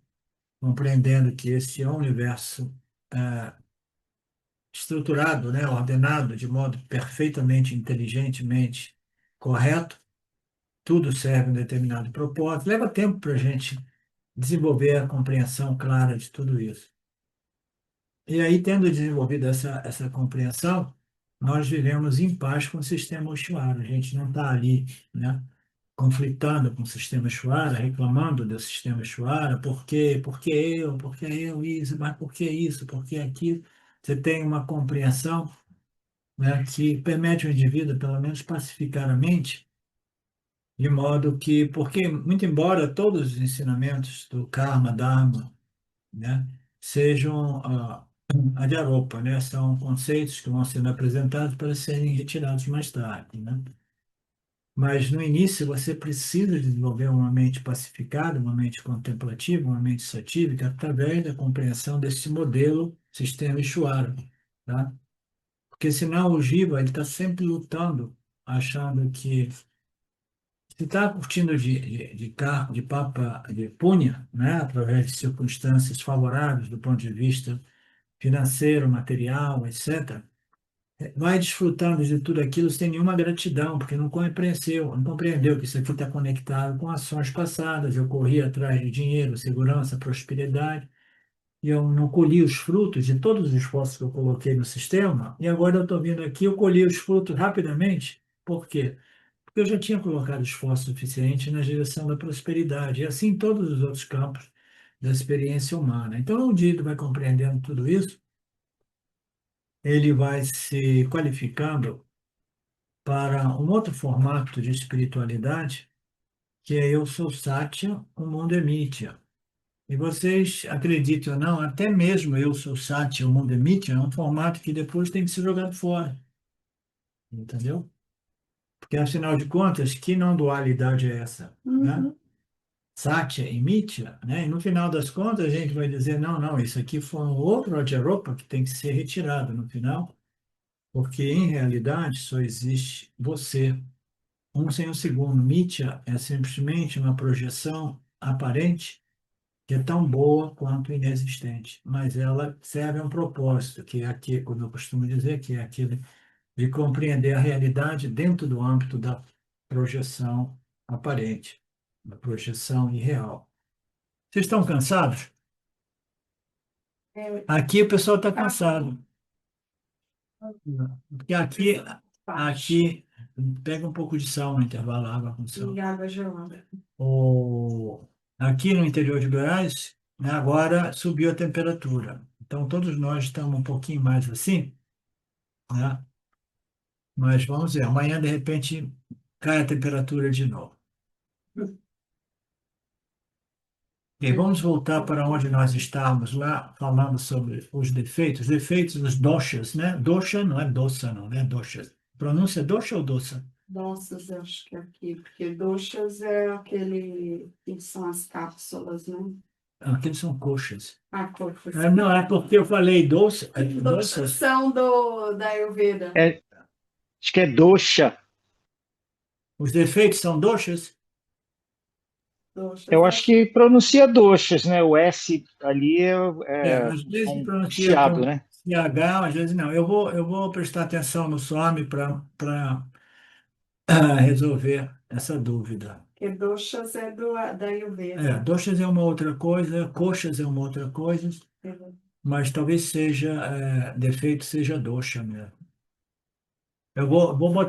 compreendendo que esse é um universo estruturado, né, ordenado de modo perfeitamente, inteligentemente correto, tudo serve a um determinado propósito. Leva tempo para a gente desenvolver a compreensão clara de tudo isso. E aí, tendo desenvolvido essa compreensão, nós vivemos em paz com o sistema Ushvara. A gente não está ali, né, conflitando com o sistema Shuara, reclamando do sistema Shuara, por que eu isso, mas por que isso, por que aquilo. Você tem uma compreensão, né, que permite o indivíduo, pelo menos pacificar a mente, de modo que, porque, muito embora todos os ensinamentos do Karma, Dharma, né, sejam Adyaropa, né, são conceitos que vão sendo apresentados para serem retirados mais tarde, né? Mas no início você precisa desenvolver uma mente pacificada, uma mente contemplativa, uma mente satívica, através da compreensão desse modelo sistema Ishvara, tá? Porque senão o Jiva ele está sempre lutando, achando que se está curtindo de carro, de papa, de punha, né? Através de circunstâncias favoráveis do ponto de vista financeiro, material, etc., vai desfrutando de tudo aquilo sem nenhuma gratidão, porque não compreendeu que isso aqui está conectado com ações passadas. Eu corri atrás de dinheiro, segurança, prosperidade, e eu não colhi os frutos de todos os esforços que eu coloquei no sistema, e agora eu estou vindo aqui, eu colhi os frutos rapidamente. Por quê? Porque eu já tinha colocado esforço suficiente na direção da prosperidade, e assim em todos os outros campos da experiência humana. Então, um dia ele vai compreendendo tudo isso, ele vai se qualificando para um outro formato de espiritualidade, que é eu sou Satya, o mundo é Mithya. E vocês acreditem ou não, até mesmo eu sou Satya, o mundo é Mithya, é um formato que depois tem que ser jogado fora, entendeu? Porque, afinal de contas, que não dualidade é essa, né? Uhum. Satya e Mithya, né? E no final das contas a gente vai dizer, não, não, isso aqui foi um outro Adyaropa que tem que ser retirado no final, porque em realidade só existe você. Um sem o segundo. Mítia é simplesmente uma projeção aparente que é tão boa quanto inexistente, mas ela serve a um propósito, que é aqui, como eu costumo dizer, que é aquele de compreender a realidade dentro do âmbito da projeção aparente, da projeção irreal. Vocês estão cansados? É, Aqui o pessoal está tá, cansado, porque parte. aqui pega um pouco de sal no intervalo, água com sal. E água gelada. O, aqui no interior de Goiás, né, agora subiu a temperatura. Então, todos nós estamos um pouquinho mais assim, né? Mas vamos ver, amanhã, de repente, cai a temperatura de novo. E vamos voltar para onde nós estávamos lá, falando sobre os defeitos dos doshas, né? Dosha não é doça, não, né? Doshas. Pronúncia é dosha ou doça? Doças, eu acho que é aqui, porque doxas é aquele que são as cápsulas, né? Aqueles são coxas. Ah, corpos. Ah, não, é porque eu falei doce, Doxas doças. são da Ayurveda. É, acho que é dosha. Os defeitos são doshas? Doxas Eu é acho que pronuncia doshas, né? O S ali é, É, é às vezes um pronuncia chiado, com né? CH, às vezes não. Eu vou prestar atenção no some para resolver essa dúvida. porque doxas é da É, Ayurveda. doxas é uma outra coisa, coxas é uma outra coisa, mas talvez seja, defeito seja doxa mesmo.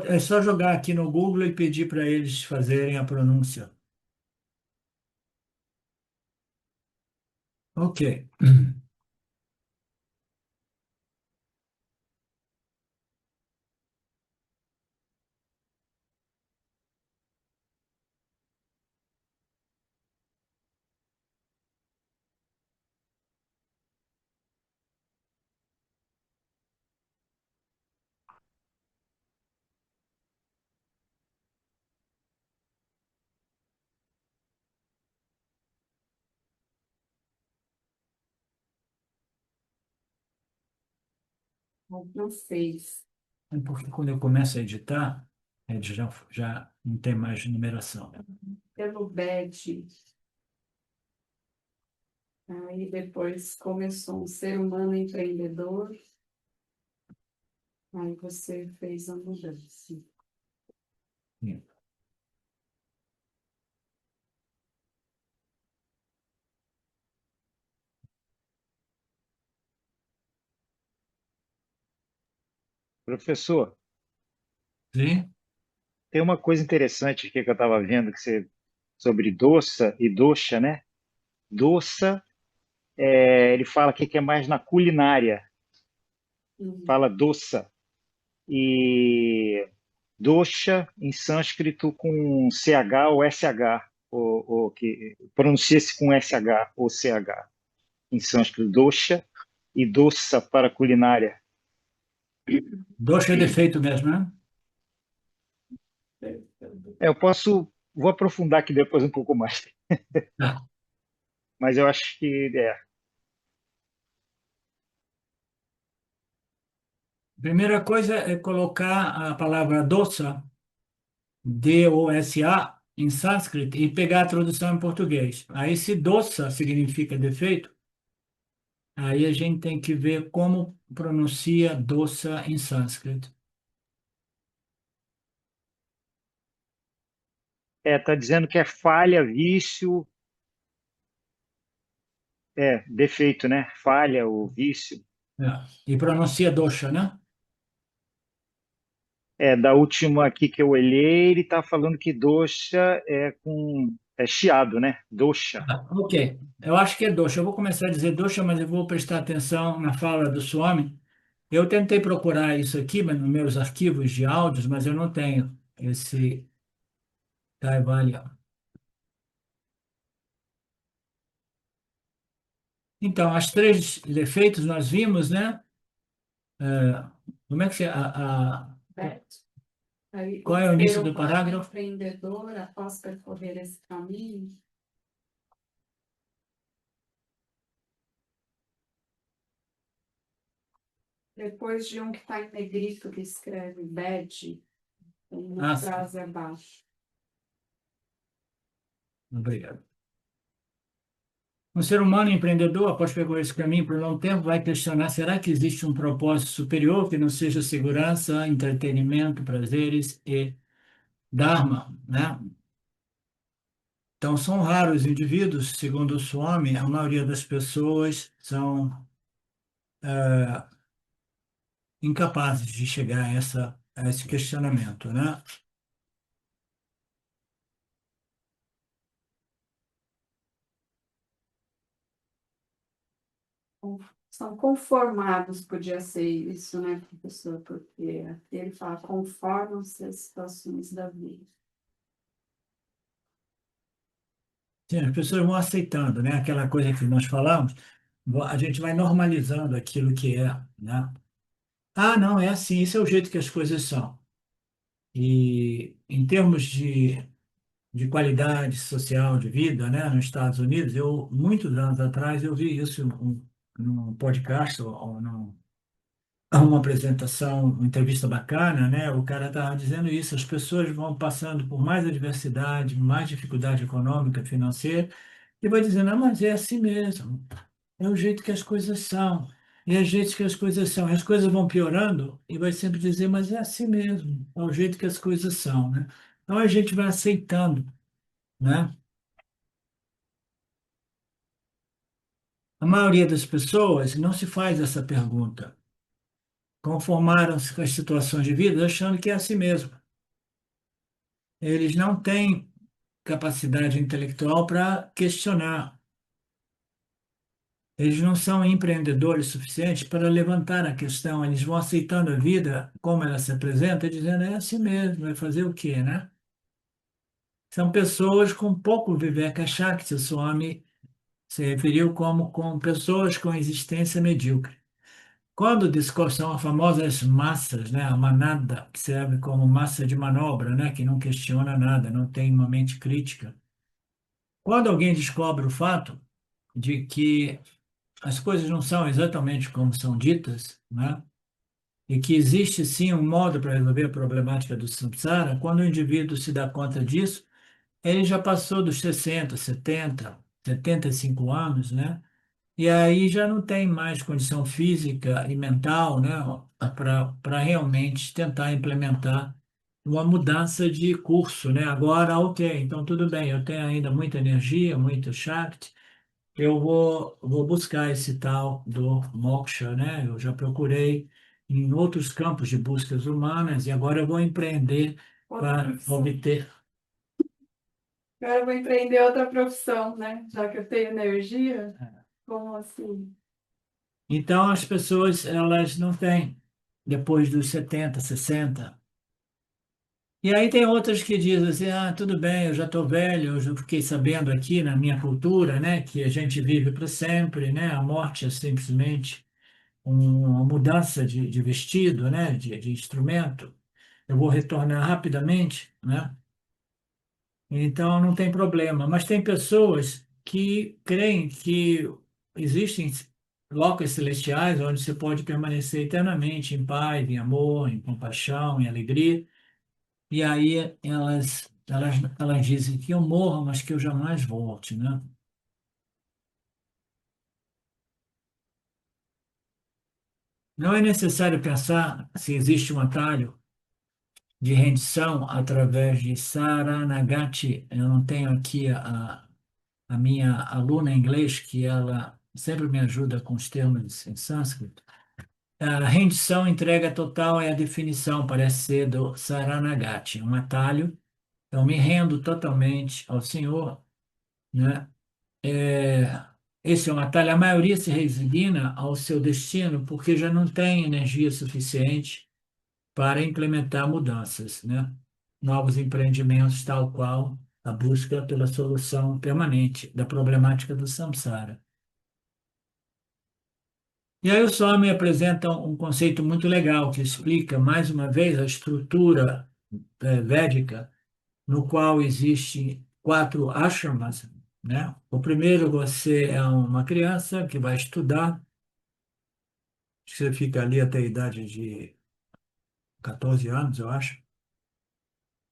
É só jogar aqui no Google e pedir para eles fazerem a pronúncia. Ok. Não fez. É porque quando eu começo a editar, ele já não tem mais numeração. Pelo BED. Aí depois começou um ser humano empreendedor. Aí você fez a mudança. Sim. Professor, Sim? tem uma coisa interessante aqui que eu estava vendo sobre doça e doxa, né? Doça, ele fala aqui que é mais na culinária, Uhum. fala doça. E dosha em sânscrito com CH ou SH, ou que pronuncia-se com SH ou CH em sânscrito, dosha e doça para culinária. Doxa é defeito mesmo, né? Eu vou aprofundar aqui depois um pouco mais, Tá. mas eu acho que Primeira coisa é colocar a palavra dosa, D-O-S-A, em sânscrito e pegar a tradução em português. Aí, se dosa significa defeito, aí a gente tem que ver como pronuncia dosa em sânscrito. tá dizendo que é falha, vício, defeito, né? Falha, o vício. É. E pronuncia dosha, né? Da última aqui que eu olhei, ele está falando que dosha é chiado, né? Dosha. Ah, ok. Eu acho que é dosha. Eu vou começar a dizer dosha, mas eu vou prestar atenção na fala do Swami. Eu tentei procurar isso aqui, mas nos meus arquivos de áudios, mas eu não tenho esse Kaivalya. Então, as três defeitos nós vimos, né? É, como é que Certo. Aí, qual é o ser início do humano parágrafo? empreendedor após percorrer esse caminho. Depois de um que está em negrito, que escreve bad, tem uma Ah, sim. frase abaixo. Obrigado. Um ser humano empreendedor, após percorrer esse caminho por um longo tempo, vai questionar: será que existe um propósito superior que não seja segurança, entretenimento, prazeres e Dharma, né? Então, são raros indivíduos, segundo o Swami, a maioria das pessoas são incapazes de chegar a esse questionamento, né? São conformados, podia ser isso, né, professor? Porque aqui ele fala, conformam-se às situações da vida. Sim, as pessoas vão aceitando, né? Aquela coisa que nós falamos, a gente vai normalizando aquilo que é, né? Ah, não, é assim, esse é o jeito que as coisas são. E em termos de qualidade social de vida, né, nos Estados Unidos, muitos anos atrás, eu vi isso num podcast ou uma apresentação, uma entrevista bacana, né? O cara estava dizendo isso, as pessoas vão passando por mais adversidade, mais dificuldade econômica, financeira, e vai dizendo, ah, mas é assim mesmo, é o jeito que as coisas são, e é o jeito que as coisas são. E as coisas vão piorando, e vai sempre dizer, mas é assim mesmo, é o jeito que as coisas são, né? Então a gente vai aceitando, né? A maioria das pessoas não se faz essa pergunta. Conformaram-se com as situações de vida achando que é assim mesmo. Eles não têm capacidade intelectual para questionar. Eles não são empreendedores suficientes para levantar a questão. Eles vão aceitando a vida como ela se apresenta, e dizendo é assim mesmo, vai fazer o quê, né? São pessoas com pouco Viveka Shakti. O Swami se referiu como com pessoas com existência medíocre. Quando discussão as famosas massas, né, a manada, que serve como massa de manobra, né, que não questiona nada, não tem uma mente crítica. Quando alguém descobre o fato de que as coisas não são exatamente como são ditas, né, e que existe sim um modo para resolver a problemática do samsara, quando o indivíduo se dá conta disso, ele já passou dos 60, 70, 75 anos, né? E aí já não tem mais condição física e mental, né, para realmente tentar implementar uma mudança de curso, né? Agora, ok, então tudo bem, eu tenho ainda muita energia, muito Shakti, eu vou buscar esse tal do moksha, né? Eu já procurei em outros campos de buscas humanas e agora eu vou empreender outra para profissão. obter. Agora eu vou empreender outra profissão, né? Já que eu tenho energia, como assim? Então, as pessoas, elas não têm, depois dos 70, 60. E aí tem outras que dizem assim, ah, tudo bem, eu já estou velho, eu já fiquei sabendo aqui na minha cultura, né, que a gente vive para sempre, né, a morte é simplesmente uma mudança de vestido, né, de instrumento. Eu vou retornar rapidamente, né, então não tem problema. Mas tem pessoas que creem que existem locos celestiais onde você pode permanecer eternamente em paz, em amor, em compaixão, em alegria. E aí elas dizem que eu morro, mas que eu jamais volte, né? Não é necessário pensar se existe um atalho de rendição através de Saranagati. Eu não tenho aqui a minha aluna em inglês, que ela sempre me ajuda com os termos em sânscrito. A rendição, entrega total é a definição, parece ser do Saranagati, um atalho. Eu me rendo totalmente ao Senhor, né? É, esse é um atalho. A maioria se resigna ao seu destino porque já não tem energia suficiente para implementar mudanças, né? Novos empreendimentos, tal qual a busca pela solução permanente da problemática do samsara. E aí o Swami apresenta um conceito muito legal que explica, mais uma vez, a estrutura védica, no qual existem 4 ashramas, né? O primeiro, você é uma criança que vai estudar, você fica ali até a idade de 14 anos, eu acho,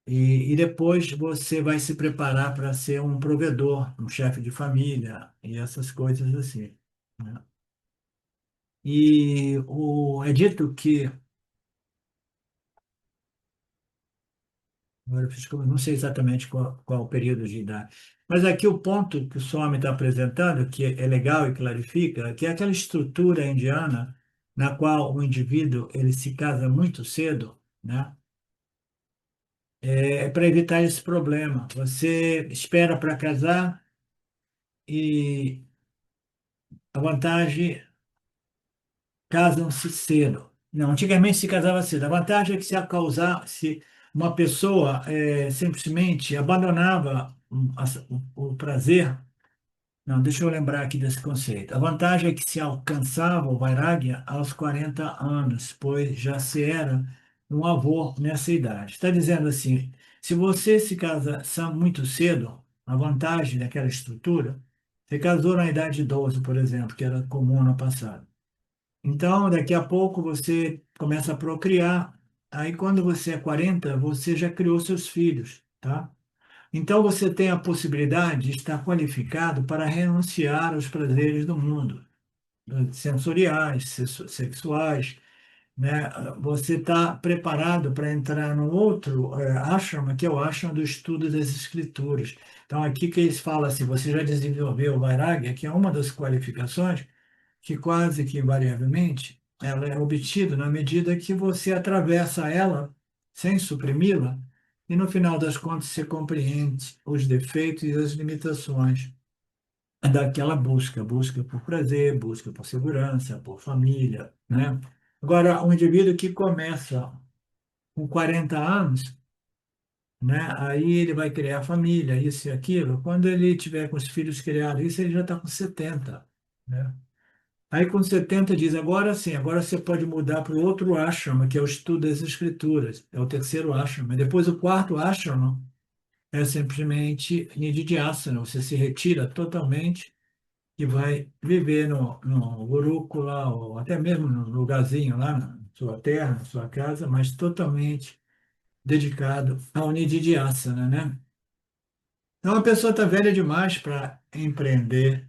e depois você vai se preparar para ser um provedor, um chefe de família e essas coisas assim, né? É dito que, agora não sei exatamente qual o período de idade, mas aqui o ponto que o Swami está apresentando, que é legal e clarifica, que é aquela estrutura indiana na qual o indivíduo ele se casa muito cedo, né? É para evitar esse problema. Você espera para casar e a vantagem, casam-se cedo. Não, antigamente se casava cedo. A vantagem é que se uma pessoa simplesmente abandonava o prazer. Não, deixa eu lembrar aqui desse conceito. A vantagem é que se alcançava o Vairagya aos 40 anos, pois já se era um avô nessa idade. Está dizendo assim, se você se casa muito cedo, a vantagem daquela estrutura, você casou na idade de 12, por exemplo, que era comum no passado. Então, daqui a pouco você começa a procriar. Aí, quando você é 40, você já criou seus filhos, tá? Então, você tem a possibilidade de estar qualificado para renunciar aos prazeres do mundo, sensoriais, sexuais, né? Você está preparado para entrar no outro ashrama, que é o ashrama do estudo das escrituras. Então, aqui que eles falam assim, você já desenvolveu o Vairagya, que é uma das qualificações, que quase que invariavelmente ela é obtida na medida que você atravessa ela sem suprimi-la e no final das contas você compreende os defeitos e as limitações daquela busca por prazer, busca por segurança, por família, né? Agora, um indivíduo que começa com 40 anos, né? Aí ele vai criar família, isso e aquilo. Quando ele tiver com os filhos criados, isso ele já está com 70, né? Aí com 70 diz, agora sim, agora você pode mudar para o outro ashrama, que é o estudo das escrituras. É o terceiro ashrama. Depois o quarto ashrama é simplesmente nididhyasana. Você se retira totalmente e vai viver no Gurukula, ou até mesmo no lugarzinho lá na sua terra, na sua casa, mas totalmente dedicado ao nididhyasana, né? Então a pessoa está velha demais para empreender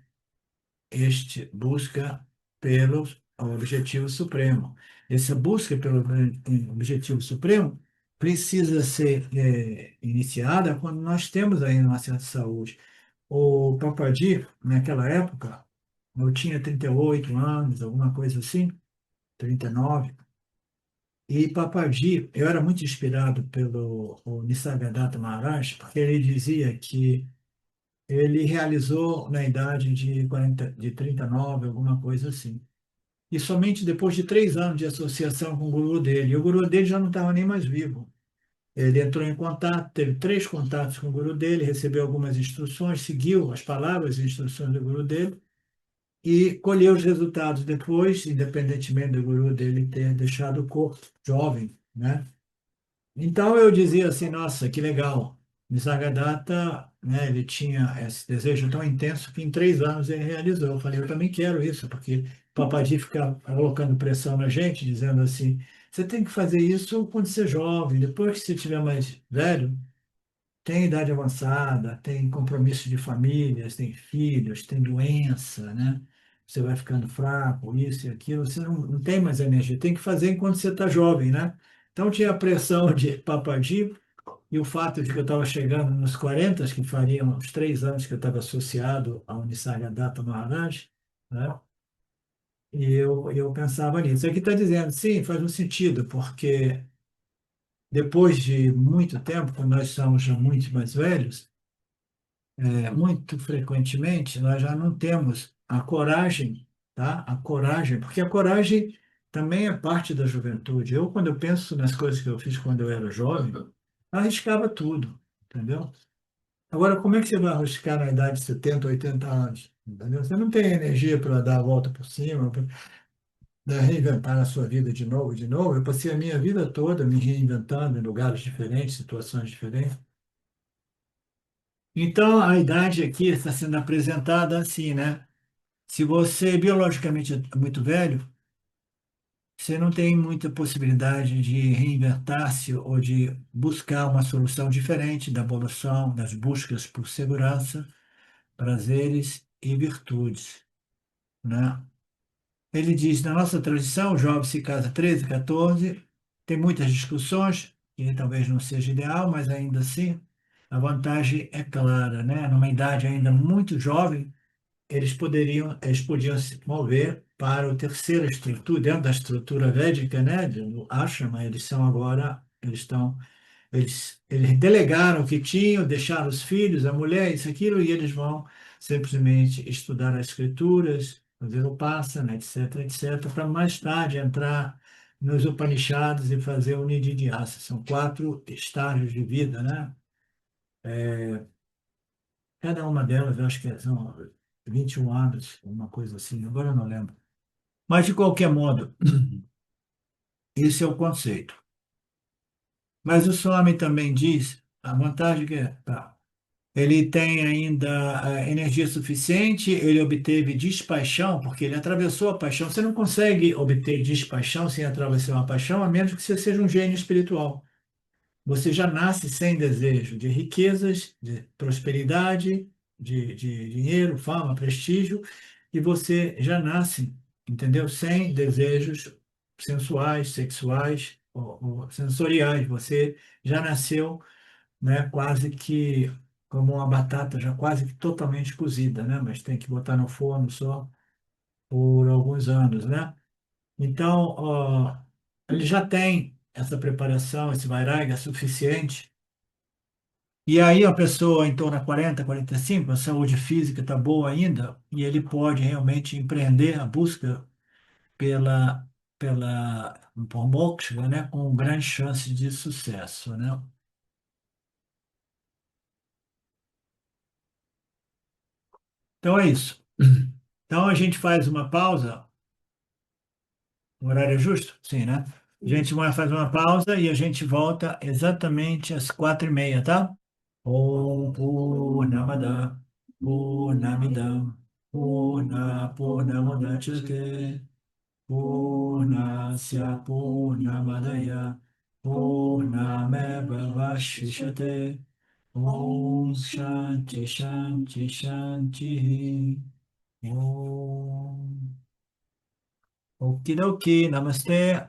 este busca pelo objetivo supremo. Essa busca pelo objetivo supremo precisa ser iniciada quando nós temos aí uma certa saúde. O Papadir, naquela época, eu tinha 38 anos, alguma coisa assim, 39. E Papaji, eu era muito inspirado pelo o Nisargadatta Maharaj, porque ele dizia que ele realizou na idade de 40, de 39, alguma coisa assim. E somente depois de 3 anos de associação com o guru dele, e o guru dele já não estava nem mais vivo. Ele entrou em contato, teve 3 contatos com o guru dele, recebeu algumas instruções, seguiu as palavras e instruções do guru dele e colheu os resultados depois, independentemente do guru dele ter deixado o corpo jovem, né? Então eu dizia assim, nossa, que legal. Nisargadatta, né, ele tinha esse desejo tão intenso que em 3 anos ele realizou. Eu falei, eu também quero isso, porque o Papaji fica colocando pressão na gente, dizendo assim, você tem que fazer isso quando você é jovem, depois que você estiver mais velho, tem idade avançada, tem compromisso de famílias, tem filhos, tem doença, né? Você vai ficando fraco, isso e aquilo, você não tem mais energia, tem que fazer enquanto você está jovem, né? Então tinha a pressão de Papaji e o fato de que eu estava chegando nos 40, que fariam uns 3 anos que eu estava associado ao Nisargadatta Maharaj, né? E eu pensava nisso. Aqui está dizendo, sim, faz um sentido, porque depois de muito tempo, quando nós somos já muito mais velhos, muito frequentemente nós já não temos a coragem, tá? A coragem, porque a coragem também é parte da juventude. Eu, quando eu penso nas coisas que eu fiz quando eu era jovem, eu arriscava tudo, entendeu? Agora, como é que você vai arriscar na idade de 70, 80 anos? Entendeu? Você não tem energia para dar a volta por cima, para reinventar a sua vida de novo, de novo. Eu passei a minha vida toda me reinventando em lugares diferentes, situações diferentes. Então, a idade aqui está sendo apresentada assim, né? Se você biologicamente é muito velho, você não tem muita possibilidade de reinventar-se ou de buscar uma solução diferente da evolução, das buscas por segurança, prazeres e virtudes, né? Ele diz, na nossa tradição, o jovem se casa 13, 14, tem muitas discussões, que talvez não seja ideal, mas ainda assim, a vantagem é clara, né? Numa idade ainda muito jovem, eles podiam se mover para o terceira estrutura, dentro da estrutura védica, né, do ashrama, eles delegaram o que tinham, deixaram os filhos, a mulher, isso, aquilo, e eles vão simplesmente estudar as escrituras, fazer o Upasana, etc., etc., para mais tarde entrar nos Upanishads e fazer o Nididhyasa. São 4 estágios de vida, né? Cada uma delas, eu acho que são 21 anos, uma coisa assim, agora eu não lembro. Mas, de qualquer modo, esse é o conceito. Mas o Swami também diz, a vantagem que é, tá, ele tem ainda energia suficiente, ele obteve despaixão, porque ele atravessou a paixão. Você não consegue obter despaixão sem atravessar uma paixão, a menos que você seja um gênio espiritual. Você já nasce sem desejo de riquezas, de prosperidade, de dinheiro, fama, prestígio, e você já nasce, entendeu? Sem desejos sensuais, sexuais ou sensoriais. Você já nasceu, né, quase que como uma batata já quase que totalmente cozida, né? Mas tem que botar no forno só por alguns anos, né? Então, ele já tem essa preparação, esse vairagya suficiente. E aí a pessoa em torno de 40, 45, a saúde física está boa ainda, e ele pode realmente empreender a busca pela, por moksha, né, com grande chance de sucesso, né? Então é isso. Então a gente faz uma pausa. O horário é justo? Sim, né? A gente vai fazer uma pausa e a gente volta exatamente às 4h30, tá? Om Purnamada Purnamidam Purnamudachyate Purnasya Purnamadaya Purnameva Vashishate Om Shanti Shanti Shanti Om Okidoki, Namaste.